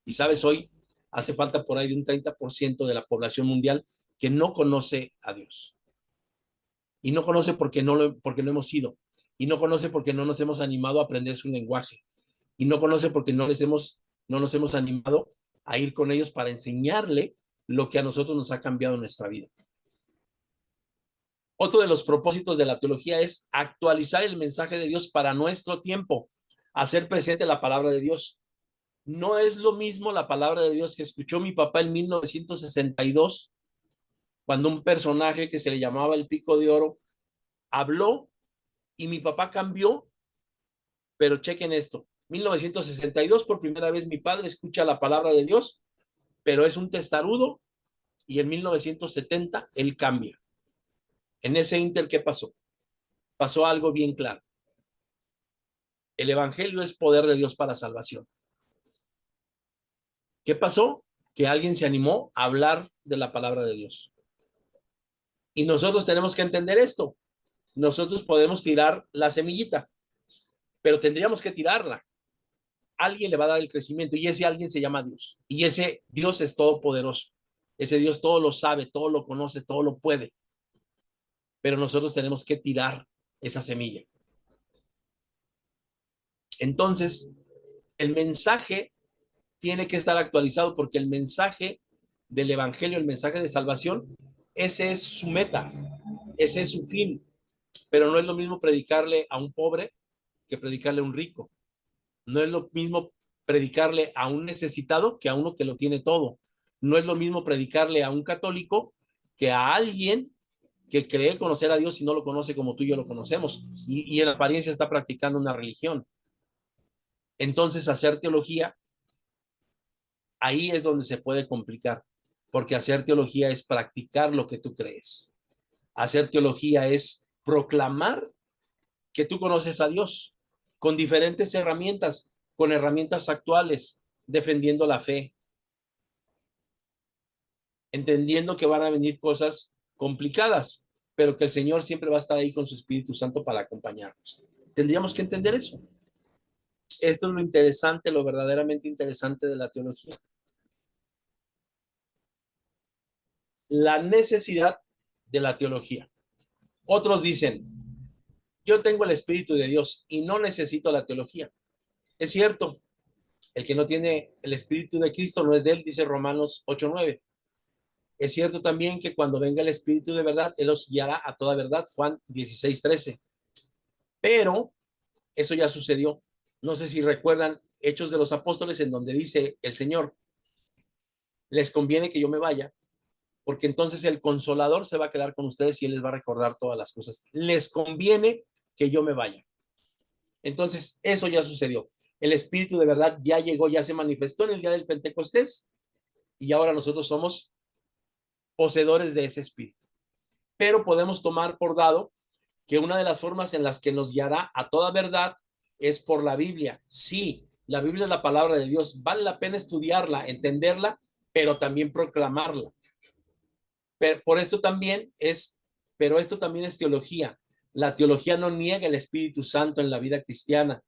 Y sabes, hoy hace falta por ahí de un 30% de la población mundial que no conoce a Dios. Y no conoce porque no hemos ido. Y no conoce porque no nos hemos animado a aprender su lenguaje. Y no conoce porque no nos hemos animado a ir con ellos para enseñarle lo que a nosotros nos ha cambiado en nuestra vida. Otro de los propósitos de la teología es actualizar el mensaje de Dios para nuestro tiempo, hacer presente la palabra de Dios. No es lo mismo la palabra de Dios que escuchó mi papá en 1962, cuando un personaje que se le llamaba el Pico de Oro habló y mi papá cambió, pero chequen esto. 1962, por primera vez mi padre escucha la palabra de Dios, pero es un testarudo, y en 1970 él cambia. En ese inter, ¿qué pasó? Pasó algo bien claro. El evangelio es poder de Dios para salvación. ¿Qué pasó? Que alguien se animó a hablar de la palabra de Dios. Y nosotros tenemos que entender esto. Nosotros podemos tirar la semillita, pero tendríamos que tirarla. Alguien le va a dar el crecimiento y ese alguien se llama Dios. Y ese Dios es todopoderoso. Ese Dios todo lo sabe, todo lo conoce, todo lo puede. Pero nosotros tenemos que tirar esa semilla. Entonces, el mensaje tiene que estar actualizado porque el mensaje del evangelio, el mensaje de salvación, ese es su meta, ese es su fin. Pero no es lo mismo predicarle a un pobre que predicarle a un rico. No es lo mismo predicarle a un necesitado que a uno que lo tiene todo. No es lo mismo predicarle a un católico que a alguien que cree conocer a Dios y no lo conoce como tú y yo lo conocemos. Y en apariencia está practicando una religión. Entonces, hacer teología, ahí es donde se puede complicar, porque hacer teología es practicar lo que tú crees. Hacer teología es proclamar que tú conoces a Dios con diferentes herramientas, con herramientas actuales, defendiendo la fe, entendiendo que van a venir cosas complicadas, pero que el Señor siempre va a estar ahí con su Espíritu Santo para acompañarnos. Tendríamos que entender eso. Esto es lo interesante, lo verdaderamente interesante de la teología. La necesidad de la teología. Otros dicen, yo tengo el Espíritu de Dios y no necesito la teología. Es cierto, el que no tiene el Espíritu de Cristo no es de él, dice Romanos 8:9. Es cierto también que cuando venga el Espíritu de verdad, él os guiará a toda verdad, Juan 16:13. Pero eso ya sucedió. No sé si recuerdan Hechos de los Apóstoles, en donde dice el Señor, les conviene que yo me vaya, porque entonces el Consolador se va a quedar con ustedes y él les va a recordar todas las cosas. Les conviene que yo me vaya. Entonces, eso ya sucedió. El Espíritu de verdad ya llegó, ya se manifestó en el día del Pentecostés y ahora nosotros somos poseedores de ese Espíritu. Pero podemos tomar por dado que una de las formas en las que nos guiará a toda verdad es por la Biblia. Sí, la Biblia es la palabra de Dios. Vale la pena estudiarla, entenderla, pero también proclamarla. Pero esto también es teología. La teología no niega el Espíritu Santo en la vida cristiana,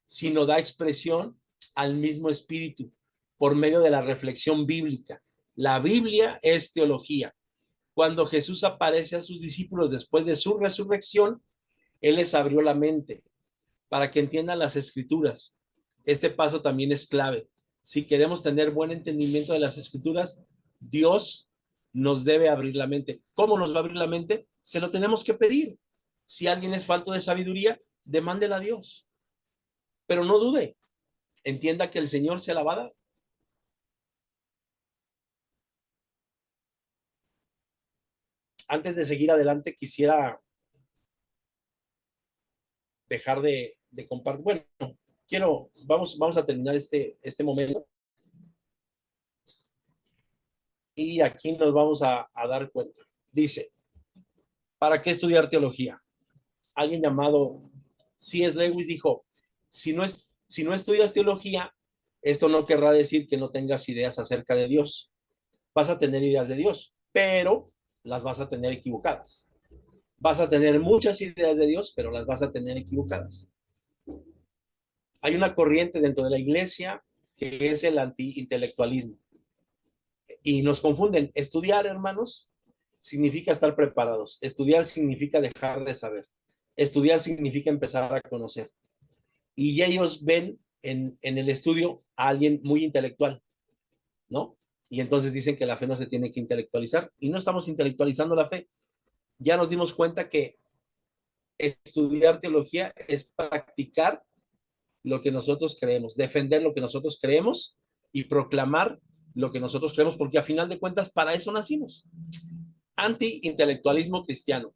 sino da expresión al mismo Espíritu por medio de la reflexión bíblica. La Biblia es teología. Cuando Jesús aparece a sus discípulos después de su resurrección, Él les abrió la mente para que entiendan las Escrituras. Este paso también es clave. Si queremos tener buen entendimiento de las Escrituras, Dios nos debe abrir la mente. ¿Cómo nos va a abrir la mente? Se lo tenemos que pedir. Si alguien es falto de sabiduría, demándela a Dios. Pero no dude, entienda que el Señor se la va a dar. Antes de seguir adelante, quisiera dejar de compartir. Bueno, vamos a terminar este momento. Y aquí nos vamos a dar cuenta. Dice, ¿para qué estudiar teología? Alguien llamado C.S. Lewis dijo, si no estudias teología, esto no querrá decir que no tengas ideas acerca de Dios. Vas a tener ideas de Dios, pero las vas a tener equivocadas. Vas a tener muchas ideas de Dios, pero las vas a tener equivocadas. Hay una corriente dentro de la iglesia que es el anti-intelectualismo. Y nos confunden. Estudiar, hermanos, significa estar preparados. Estudiar significa dejar de saber. Estudiar significa empezar a conocer. Y ellos ven en el estudio a alguien muy intelectual, ¿no? Y entonces dicen que la fe no se tiene que intelectualizar. Y no estamos intelectualizando la fe. Ya nos dimos cuenta que estudiar teología es practicar lo que nosotros creemos, defender lo que nosotros creemos y proclamar lo que nosotros creemos, porque a final de cuentas para eso nacimos. Anti-intelectualismo cristiano.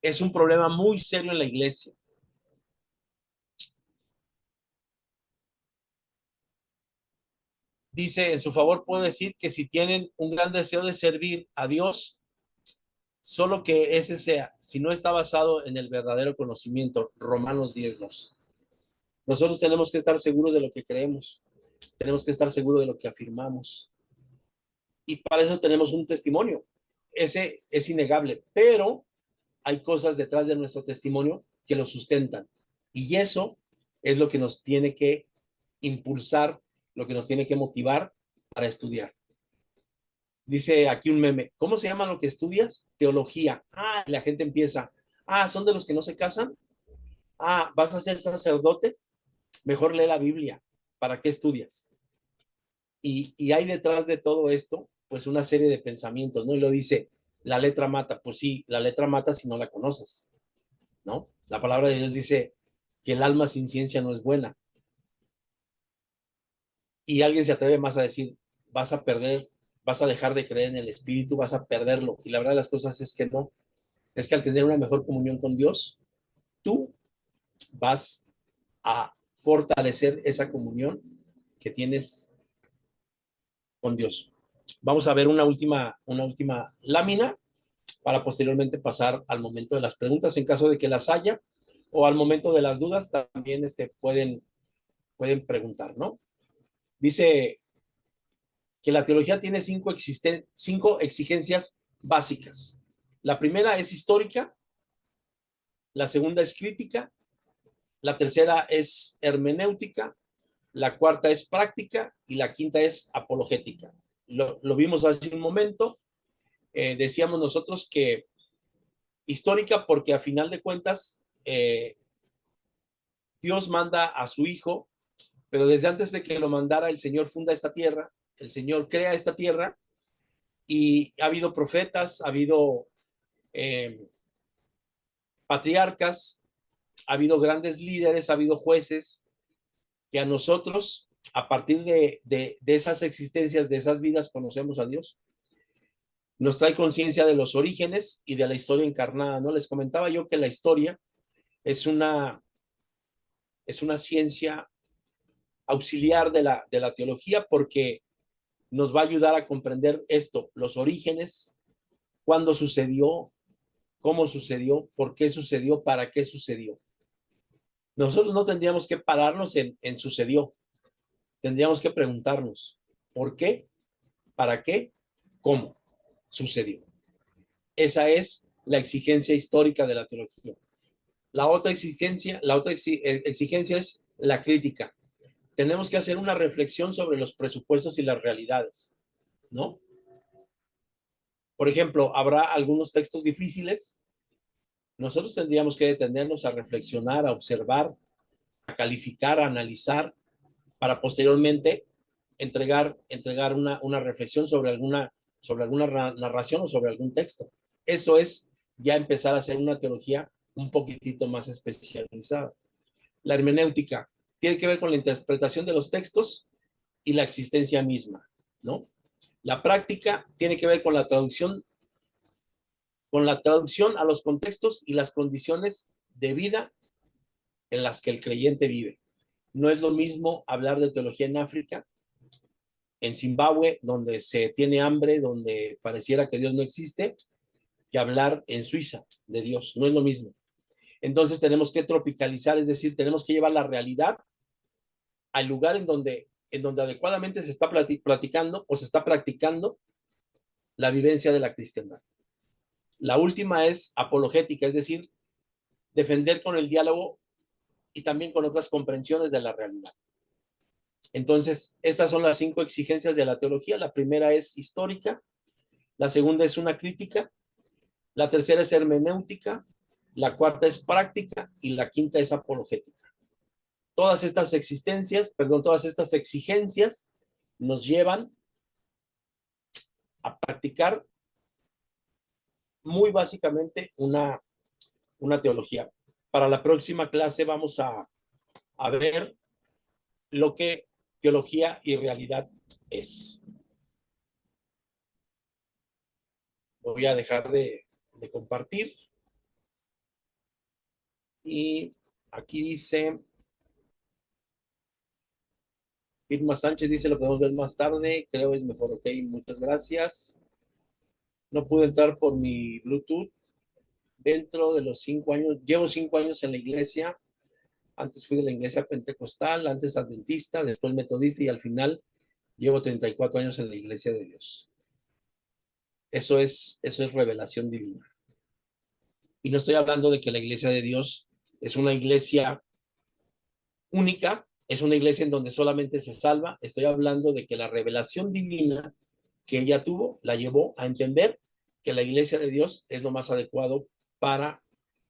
Es un problema muy serio en la iglesia. Dice, en su favor puedo decir que si tienen un gran deseo de servir a Dios, solo que ese sea, si no está basado en el verdadero conocimiento, Romanos 10:2. Nosotros tenemos que estar seguros de lo que creemos, tenemos que estar seguros de lo que afirmamos. Y para eso tenemos un testimonio. Ese es innegable, pero hay cosas detrás de nuestro testimonio que lo sustentan. Y eso es lo que nos tiene que impulsar, lo que nos tiene que motivar para estudiar. Dice aquí un meme, ¿cómo se llama lo que estudias? Teología. Ah, y la gente empieza, ¿son de los que no se casan? ¿Vas a ser sacerdote? Mejor lee la Biblia. ¿Para qué estudias? Y hay detrás de todo esto, pues una serie de pensamientos, ¿no? Y lo dice, la letra mata. Pues sí, la letra mata si no la conoces, ¿no? La palabra de Dios dice que el alma sin ciencia no es buena. Y alguien se atreve más a decir, vas a dejar de creer en el Espíritu, vas a perderlo. Y la verdad de las cosas es que no. Es que al tener una mejor comunión con Dios, tú vas a fortalecer esa comunión que tienes con Dios. Vamos a ver una última lámina para posteriormente pasar al momento de las preguntas en caso de que las haya, o al momento de las dudas también pueden preguntar, ¿no? Dice que la teología tiene cinco exigencias básicas. La primera es histórica, la segunda es crítica, la tercera es hermenéutica, la cuarta es práctica y la quinta es apologética. Lo vimos hace un momento. Decíamos nosotros que histórica porque a final de cuentas Dios manda a su Hijo, pero desde antes de que lo mandara el Señor funda esta tierra, el Señor crea esta tierra y ha habido profetas, ha habido patriarcas, ha habido grandes líderes, ha habido jueces que a nosotros, a partir de esas existencias, de esas vidas, conocemos a Dios. Nos trae conciencia de los orígenes y de la historia encarnada, ¿no? Les comentaba yo que la historia es una ciencia auxiliar de la teología porque nos va a ayudar a comprender esto, los orígenes, cuándo sucedió, cómo sucedió, por qué sucedió, para qué sucedió. Nosotros no tendríamos que pararnos en sucedió, tendríamos que preguntarnos ¿por qué? ¿Para qué? ¿Cómo sucedió? Esa es la exigencia histórica de la teología. La otra exigencia es la crítica. Tenemos que hacer una reflexión sobre los presupuestos y las realidades, ¿no? Por ejemplo, habrá algunos textos difíciles. Nosotros tendríamos que detenernos a reflexionar, a observar, a calificar, a analizar, para posteriormente entregar una reflexión sobre alguna narración o sobre algún texto. Eso es ya empezar a hacer una teología un poquitito más especializada. La hermenéutica tiene que ver con la interpretación de los textos y la existencia misma, ¿no? La práctica tiene que ver con la traducción a los contextos y las condiciones de vida en las que el creyente vive. No es lo mismo hablar de teología en África, en Zimbabue, donde se tiene hambre, donde pareciera que Dios no existe, que hablar en Suiza de Dios. No es lo mismo. Entonces tenemos que tropicalizar, es decir, tenemos que llevar la realidad al lugar en donde adecuadamente se está platicando o se está practicando la vivencia de la cristiandad. La última es apologética, es decir, defender con el diálogo y también con otras comprensiones de la realidad. Entonces, estas son las 5 exigencias de la teología. La primera es histórica, la segunda es una crítica, la tercera es hermenéutica, la cuarta es práctica y la quinta es apologética. Todas estas exigencias nos llevan a practicar muy básicamente una teología. Para la próxima clase vamos a ver lo que teología y realidad es. Voy a dejar de compartir. Y aquí dice, Irma Sánchez dice, lo podemos ver más tarde, creo es mejor, ok, muchas gracias. No pude entrar por mi Bluetooth. Dentro de los 5 años, llevo 5 años en la iglesia. Antes fui de la iglesia pentecostal, antes adventista, después metodista y al final llevo 34 años en la iglesia de Dios. Eso es revelación divina. Y no estoy hablando de que la iglesia de Dios es una iglesia única, es una iglesia en donde solamente se salva. Estoy hablando de que la revelación divina que ella tuvo la llevó a entender que la iglesia de Dios es lo más adecuado para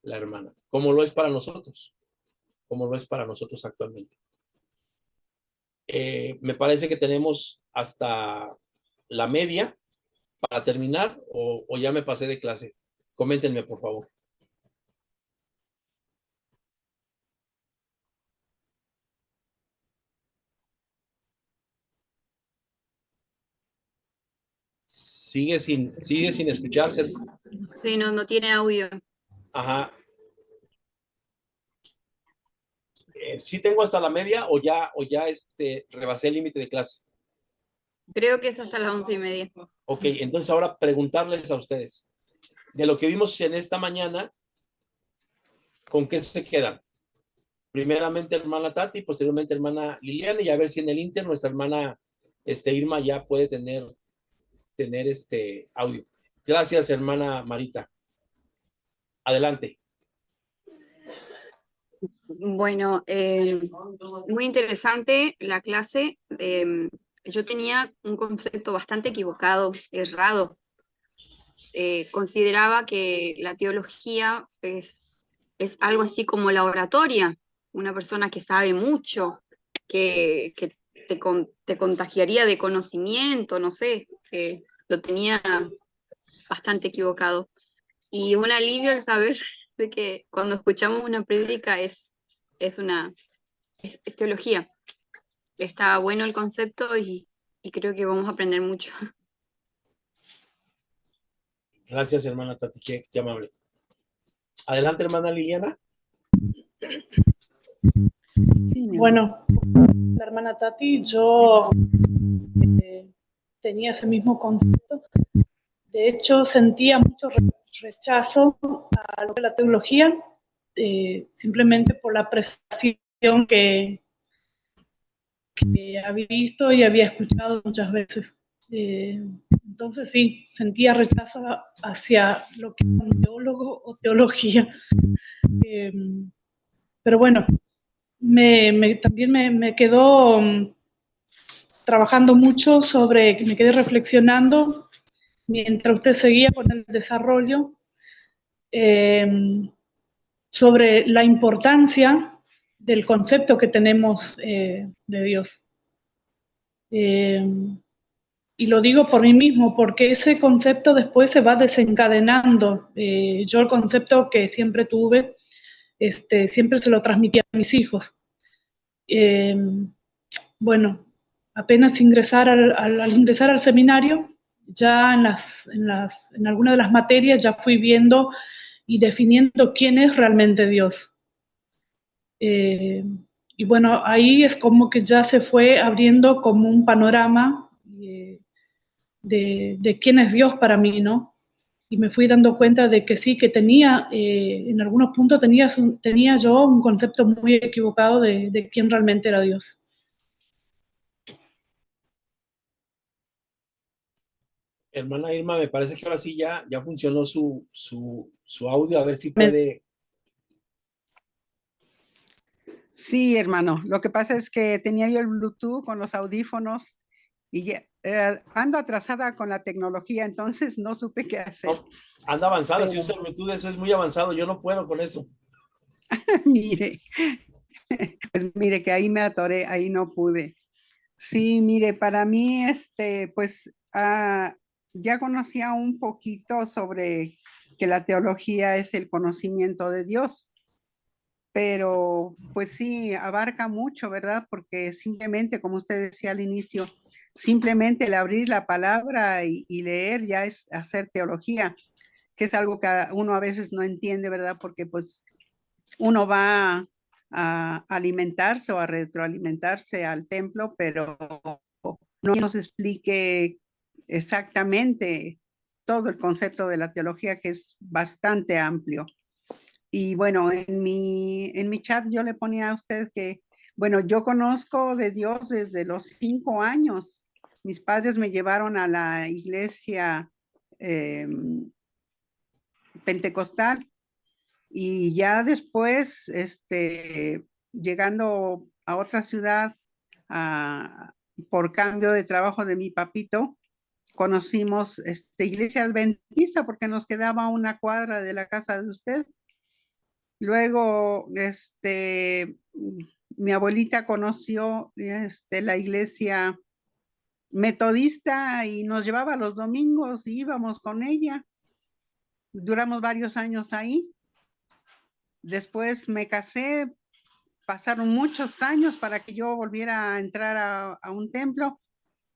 la hermana, como lo es para nosotros actualmente. Me parece que tenemos hasta la media para terminar o ya me pasé de clase. Coméntenme, por favor. Sigue sin escucharse. Sí, no tiene audio. Ajá. ¿Sí tengo hasta la media o ya rebasé el límite de clase? Creo que es hasta las 11:30. Ok, entonces ahora preguntarles a ustedes. de lo que vimos en esta mañana, ¿con qué se quedan? Primeramente hermana Tati, posteriormente hermana Liliana, y a ver si en el Inter nuestra hermana Irma ya puede tener audio. Gracias, hermana Marita. Adelante. Bueno, muy interesante la clase. Yo tenía un concepto bastante equivocado, errado. Consideraba que la teología es algo así como la oratoria, una persona que sabe mucho, que te contagiaría de conocimiento, no sé, lo tenía bastante equivocado. Y un alivio al saber de que cuando escuchamos una prédica es teología. Está bueno el concepto y creo que vamos a aprender mucho. Gracias, hermana Tati, qué amable. Adelante, hermana Liliana. Sí, bueno, la hermana Tati, yo tenía ese mismo concepto. De hecho, sentía mucho rechazo a lo que es la teología, simplemente por la apreciación que había visto y había escuchado muchas veces. Entonces sí, sentía rechazo hacia lo que es un teólogo o teología. Pero bueno, también me quedó trabajando mucho me quedé reflexionando mientras usted seguía con el desarrollo sobre la importancia del concepto que tenemos de Dios. Y lo digo por mí mismo, porque ese concepto después se va desencadenando. Yo el concepto que siempre tuve, siempre se lo transmití a mis hijos. Bueno, apenas al ingresar al seminario, ya en alguna de las materias ya fui viendo y definiendo quién es realmente Dios. Y bueno, ahí es como que ya se fue abriendo como un panorama de quién es Dios para mí, ¿no? Y me fui dando cuenta de que sí, que tenía, en algunos puntos tenía yo un concepto muy equivocado de quién realmente era Dios. Hermana Irma, me parece que ahora sí ya funcionó su audio, a ver si puede. Sí, hermano. Lo que pasa es que tenía yo el Bluetooth con los audífonos y ya, ando atrasada con la tecnología, entonces no supe qué hacer. No, anda avanzada, Pero, si usa Bluetooth, eso es muy avanzado, yo no puedo con eso. mire, pues mire que ahí me atoré, ahí no pude. Sí, mire, para mí, pues ya conocía un poquito sobre que la teología es el conocimiento de Dios, pero pues sí, abarca mucho, ¿verdad? Porque simplemente, como usted decía al inicio, simplemente el abrir la palabra y leer ya es hacer teología, que es algo que uno a veces no entiende, ¿verdad? Porque pues uno va a alimentarse o a retroalimentarse al templo, pero no nos explique exactamente todo el concepto de la teología, que es bastante amplio. Y bueno, en mi chat yo le ponía a usted que, bueno, yo conozco de Dios desde los 5 años. Mis padres me llevaron a la iglesia pentecostal y ya después, llegando a otra ciudad por cambio de trabajo de mi papito, conocimos iglesia adventista porque nos quedaba a una cuadra de la casa de usted. Luego, mi abuelita conoció la iglesia metodista y nos llevaba los domingos y íbamos con ella. Duramos varios años ahí. Después me casé, pasaron muchos años para que yo volviera a entrar a un templo.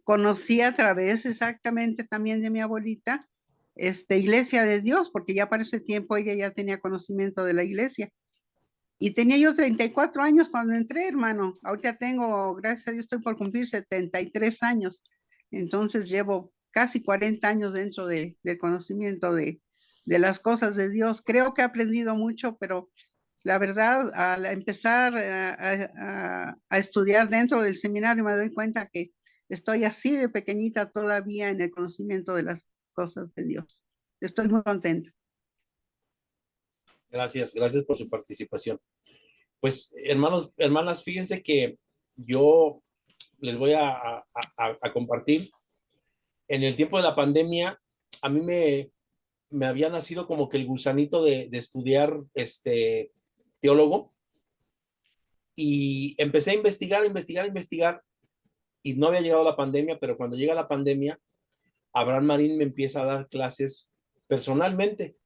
Conocí a través exactamente también de mi abuelita, Iglesia de Dios, porque ya para ese tiempo ella ya tenía conocimiento de la iglesia. Y tenía yo 34 años cuando entré, hermano. Ahorita tengo, gracias a Dios, estoy por cumplir 73 años. Entonces llevo casi 40 años dentro del conocimiento de de las cosas de Dios. Creo que he aprendido mucho, pero la verdad, al empezar a estudiar dentro del seminario, me doy cuenta que estoy así de pequeñita todavía en el conocimiento de las cosas de Dios. Estoy muy contenta. Gracias, gracias por su participación. Pues, hermanos, hermanas, fíjense que yo les voy a compartir. En el tiempo de la pandemia, a mí me había nacido como que el gusanito de estudiar teólogo, y empecé a investigar, y no había llegado la pandemia, pero cuando llega la pandemia, Abraham Marín me empieza a dar clases personalmente.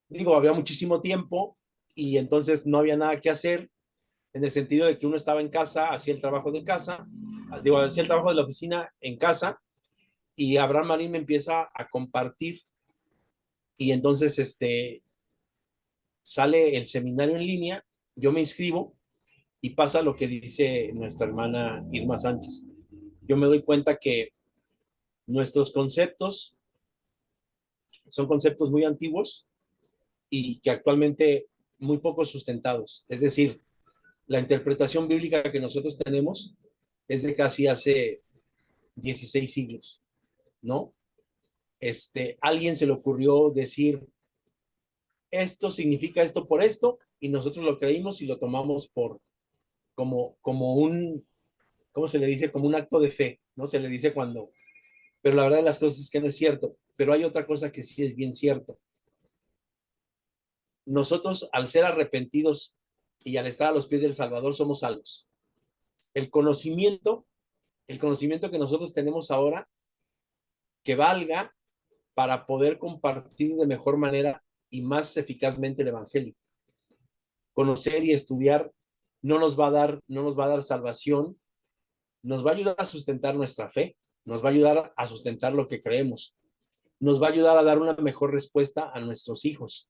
Digo, había muchísimo tiempo y entonces no había nada que hacer, en el sentido de que uno estaba en casa, hacía el trabajo de casa, digo, hacía el trabajo de la oficina en casa, y Abraham Marín me empieza a compartir, y entonces sale el seminario en línea, yo me inscribo y pasa lo que dice nuestra hermana Irma Sánchez. Yo me doy cuenta que nuestros conceptos son conceptos muy antiguos y que actualmente muy poco sustentados. Es decir, la interpretación bíblica que nosotros tenemos es de casi hace 16 siglos, ¿no? Alguien se le ocurrió decir, esto significa esto por esto, y nosotros lo creímos y lo tomamos como un, ¿cómo se le dice? Como un acto de fe, ¿no? Se le dice cuando, pero la verdad de las cosas es que no es cierto. Pero hay otra cosa que sí es bien cierto. Nosotros, al ser arrepentidos y al estar a los pies del Salvador, somos salvos. El conocimiento que nosotros tenemos ahora, que valga para poder compartir de mejor manera y más eficazmente el Evangelio. Conocer y estudiar no nos va a dar salvación, nos va a ayudar a sustentar nuestra fe, nos va a ayudar a sustentar lo que creemos, nos va a ayudar a dar una mejor respuesta a nuestros hijos.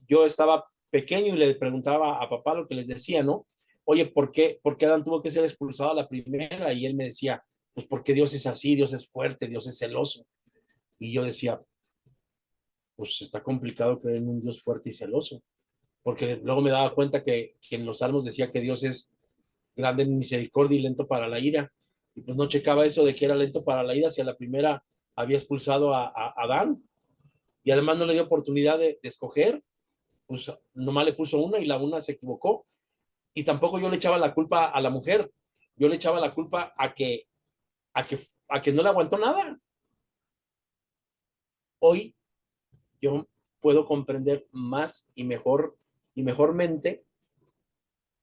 Yo estaba pequeño y le preguntaba a papá lo que les decía, ¿no? Oye, ¿por qué Adán tuvo que ser expulsado a la primera? Y él me decía, pues porque Dios es así, Dios es fuerte, Dios es celoso. Y yo decía, pues está complicado creer en un Dios fuerte y celoso, porque luego me daba cuenta que en los Salmos decía que Dios es grande en misericordia y lento para la ira, y pues no checaba eso de que era lento para la ira si a la primera había expulsado a Adán, y además no le dio oportunidad de escoger, pues nomás le puso una y la una se equivocó. Y tampoco yo le echaba la culpa a la mujer, yo le echaba la culpa a que no le aguantó nada. Hoy yo puedo comprender más y mejormente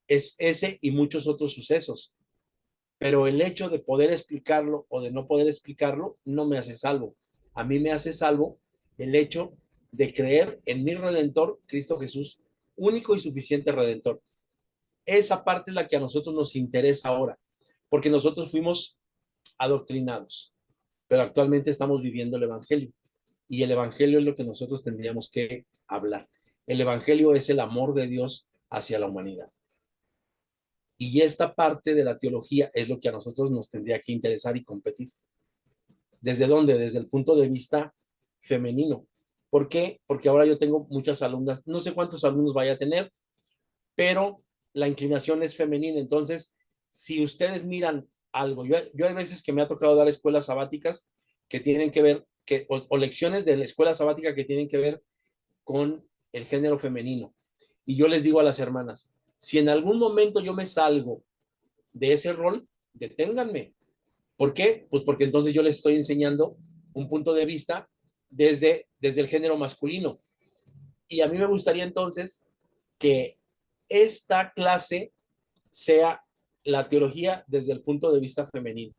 es ese y muchos otros sucesos. Pero el hecho de poder explicarlo o de no poder explicarlo no me hace salvo. A mí me hace salvo el hecho de creer en mi Redentor, Cristo Jesús, único y suficiente Redentor. Esa parte es la que a nosotros nos interesa ahora, porque nosotros fuimos adoctrinados, pero actualmente estamos viviendo el Evangelio, y el Evangelio es lo que nosotros tendríamos que hablar. El Evangelio es el amor de Dios hacia la humanidad. Y esta parte de la teología es lo que a nosotros nos tendría que interesar y competir. ¿Desde dónde? Desde el punto de vista femenino. ¿Por qué? Porque ahora yo tengo muchas alumnas, no sé cuántos alumnos vaya a tener, pero la inclinación es femenina. Entonces, si ustedes miran algo, yo hay veces que me ha tocado dar escuelas sabáticas que tienen que ver, o lecciones de la escuela sabática que tienen que ver con el género femenino. Y yo les digo a las hermanas, si en algún momento yo me salgo de ese rol, deténganme. ¿Por qué? Pues porque entonces yo les estoy enseñando un punto de vista desde el género masculino. Y a mí me gustaría entonces que esta clase sea la teología desde el punto de vista femenino.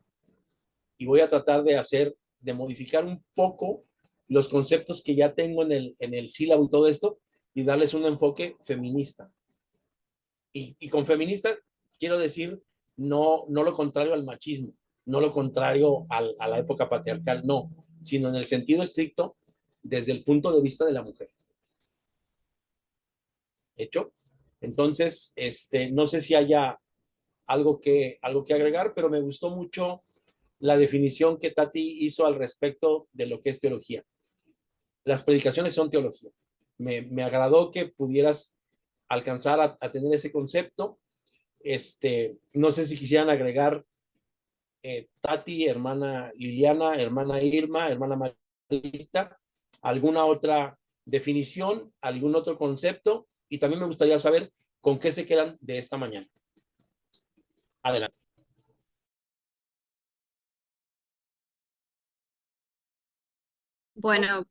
Y voy a tratar de modificar un poco los conceptos que ya tengo en el sílabo y todo esto, y darles un enfoque feminista. Y con feminista quiero decir no lo contrario al machismo, no lo contrario a la época patriarcal, no, sino en el sentido estricto desde el punto de vista de la mujer. ¿Hecho? Entonces, no sé si haya algo que agregar, pero me gustó mucho la definición que Tati hizo al respecto de lo que es teología. las predicaciones son teología. Me agradó que pudieras alcanzar a tener ese concepto. No sé si quisieran agregar Tati, hermana Liliana, hermana Irma, hermana Marita, alguna otra definición, algún otro concepto, y también me gustaría saber con qué se quedan de esta mañana. Adelante. Bueno,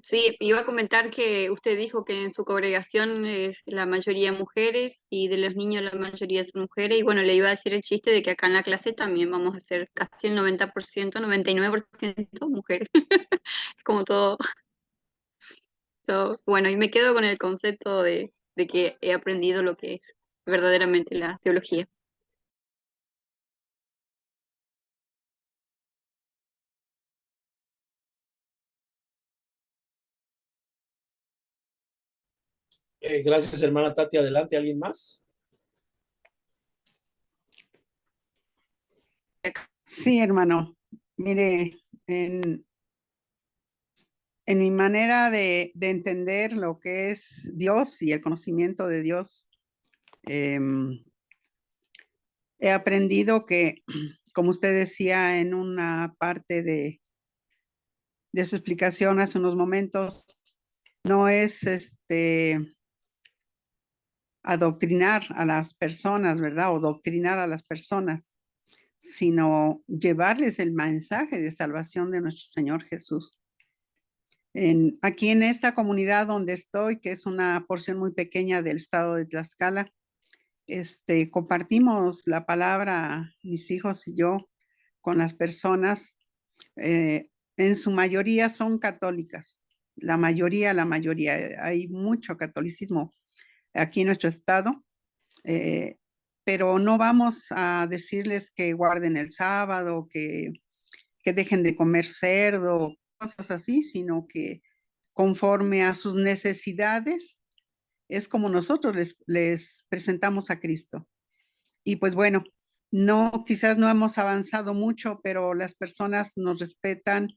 sí, iba a comentar que usted dijo que en su congregación es la mayoría mujeres y de los niños la mayoría son mujeres. Y bueno, le iba a decir el chiste de que acá en la clase también vamos a ser casi el 90%, 99% mujeres. Es como todo. Bueno, y me quedo con el concepto de que he aprendido lo que es verdaderamente la teología. Gracias, hermana Tati. Adelante, ¿alguien más? Sí, hermano. Mire, en mi manera de entender lo que es Dios y el conocimiento de Dios, em, he aprendido que, como usted decía en una parte de su explicación hace unos momentos, no es adoctrinar a las personas, ¿verdad? O doctrinar a las personas, sino llevarles el mensaje de salvación de nuestro Señor Jesús. Aquí en esta comunidad donde estoy, que es una porción muy pequeña del estado de Tlaxcala, compartimos la palabra, mis hijos y yo, con las personas. En su mayoría son católicas, la mayoría, hay mucho catolicismo aquí en nuestro estado, pero no vamos a decirles que guarden el sábado, que dejen de comer cerdo, cosas así, sino que conforme a sus necesidades, es como nosotros les presentamos a Cristo. Y pues bueno, no, quizás no hemos avanzado mucho, pero las personas nos respetan,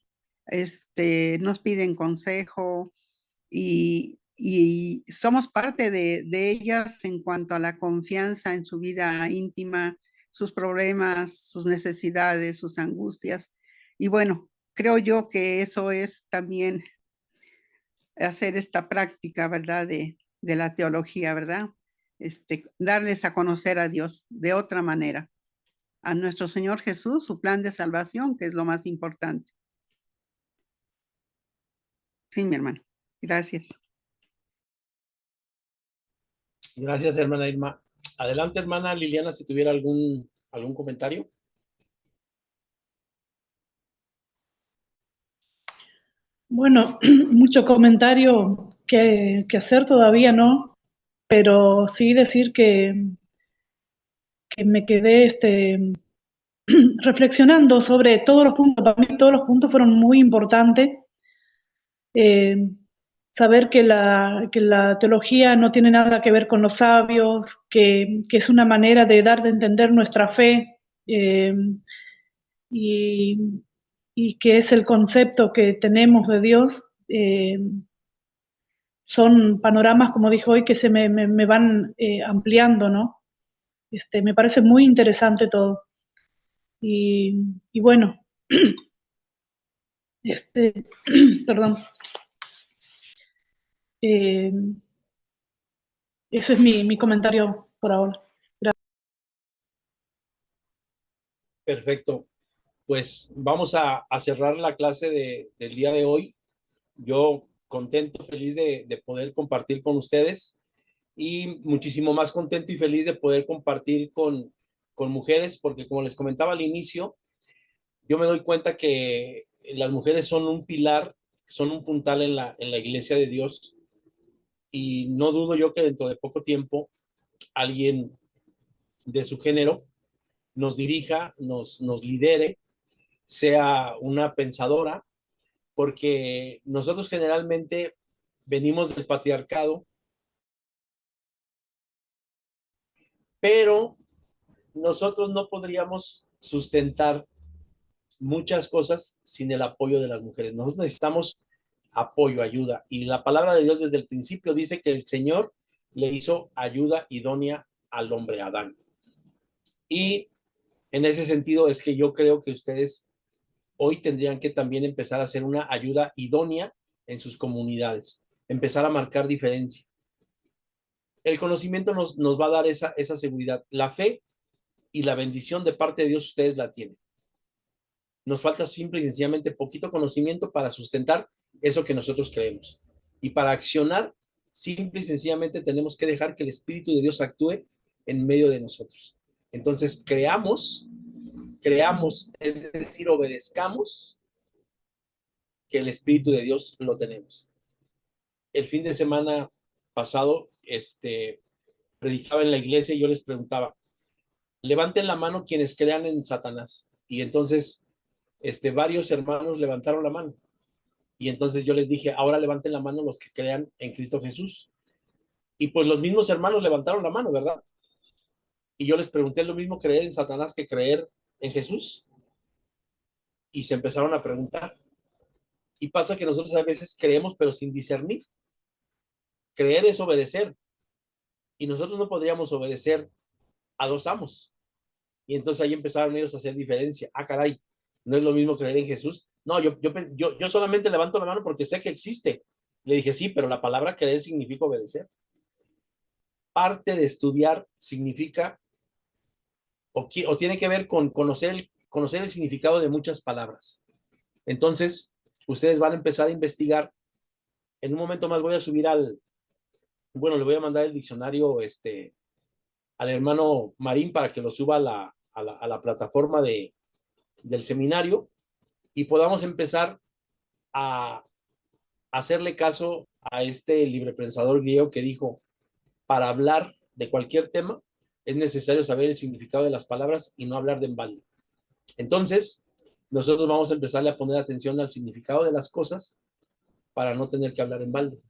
nos piden consejo y somos parte de ellas en cuanto a la confianza en su vida íntima, sus problemas, sus necesidades, sus angustias. Y bueno, creo yo que eso es también hacer esta práctica, ¿verdad? De la teología, ¿verdad? Darles a conocer a Dios de otra manera, a nuestro Señor Jesús, su plan de salvación, que es lo más importante. Sí, mi hermano. Gracias. Gracias, hermana Irma. Adelante, hermana Liliana, si tuviera algún comentario. Bueno, mucho comentario que hacer todavía no, pero sí decir que me quedé reflexionando sobre todos los puntos. Para mí todos los puntos fueron muy importantes. Saber que la teología no tiene nada que ver con los sabios, que es una manera de dar de entender nuestra fe, y que es el concepto que tenemos de Dios. Son panoramas, como dijo hoy, que se me van ampliando, ¿no? Me parece muy interesante todo. Y bueno, perdón. Ese es mi comentario por ahora. Gracias. Perfecto. Pues vamos a cerrar la clase del día de hoy. Yo contento, feliz de poder compartir con ustedes y muchísimo más contento y feliz de poder compartir con mujeres, porque como les comentaba al inicio, yo me doy cuenta que las mujeres son un pilar, son un puntal en la iglesia de Dios, y no dudo yo que dentro de poco tiempo alguien de su género nos dirija, nos lidere, sea una pensadora, porque nosotros generalmente venimos del patriarcado, pero nosotros no podríamos sustentar muchas cosas sin el apoyo de las mujeres. Nosotros necesitamos apoyo, ayuda. Y la palabra de Dios desde el principio dice que el Señor le hizo ayuda idónea al hombre Adán. Y en ese sentido es que yo creo que ustedes hoy tendrían que también empezar a hacer una ayuda idónea en sus comunidades, empezar a marcar diferencia. El conocimiento nos va a dar esa seguridad. La fe y la bendición de parte de Dios ustedes la tienen. Nos falta simple y sencillamente poquito conocimiento para sustentar eso que nosotros creemos. Y para accionar, simple y sencillamente tenemos que dejar que el Espíritu de Dios actúe en medio de nosotros. Entonces, creamos, es decir, obedezcamos que el Espíritu de Dios lo tenemos. El fin de semana pasado, predicaba en la iglesia y yo les preguntaba, levanten la mano quienes crean en Satanás. Y entonces, varios hermanos levantaron la mano. Y entonces yo les dije, ahora levanten la mano los que crean en Cristo Jesús. Y pues los mismos hermanos levantaron la mano, ¿verdad? Y yo les pregunté, ¿es lo mismo creer en Satanás que creer en Jesús? Y se empezaron a preguntar. Y pasa que nosotros a veces creemos, pero sin discernir. Creer es obedecer. Y nosotros no podríamos obedecer a dos amos. Y entonces ahí empezaron ellos a hacer diferencia. Ah, caray, no es lo mismo creer en Jesús. No, yo solamente levanto la mano porque sé que existe. Le dije, sí, pero la palabra creer significa obedecer. Parte de estudiar significa, o tiene que ver con conocer el significado de muchas palabras. Entonces, ustedes van a empezar a investigar. En un momento más voy a subir le voy a mandar el diccionario al hermano Marín para que lo suba a la plataforma del seminario y podamos empezar a hacerle caso a este librepensador griego que dijo, para hablar de cualquier tema es necesario saber el significado de las palabras y no hablar de embalde. Entonces, nosotros vamos a empezarle a poner atención al significado de las cosas para no tener que hablar en balde.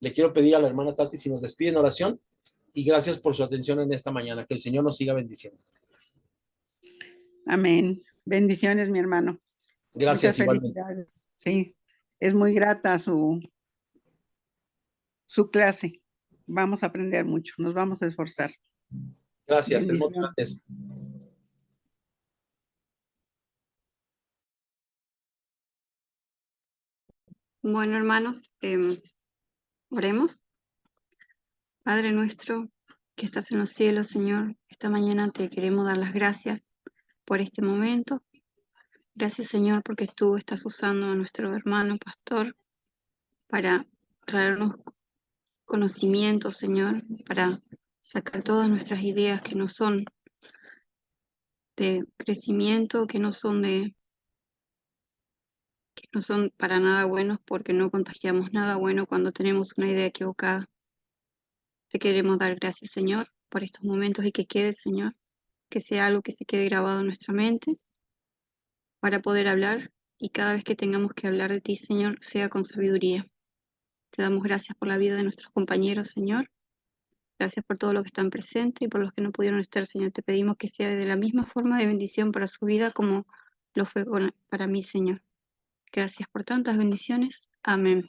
Le quiero pedir a la hermana Tati si nos despide en oración y gracias por su atención en esta mañana. Que el Señor nos siga bendiciendo. Amén. Bendiciones, mi hermano. Gracias, Muchas igualmente. felicidades. Sí, es muy grata su clase. Vamos a aprender mucho, nos vamos a esforzar. Gracias, es Bendición. motivante eso. Bueno, hermanos, oremos. Padre nuestro que estás en los cielos, Señor, esta mañana te queremos dar las gracias por este momento. Gracias, Señor, porque tú estás usando a nuestro hermano pastor para traernos conocimiento, Señor, para sacar todas nuestras ideas que no son de crecimiento, que no son para nada buenos, porque no contagiamos nada bueno cuando tenemos una idea equivocada. Te queremos dar gracias, Señor, por estos momentos y que quede, Señor, que sea algo que se quede grabado en nuestra mente para poder hablar y cada vez que tengamos que hablar de ti, Señor, sea con sabiduría. Te damos gracias por la vida de nuestros compañeros, Señor. Gracias por todos los que están presentes y por los que no pudieron estar, Señor. Te pedimos que sea de la misma forma de bendición para su vida como lo fue para mí, Señor. Gracias por tantas bendiciones. Amén.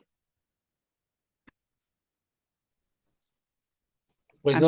Pues Amén.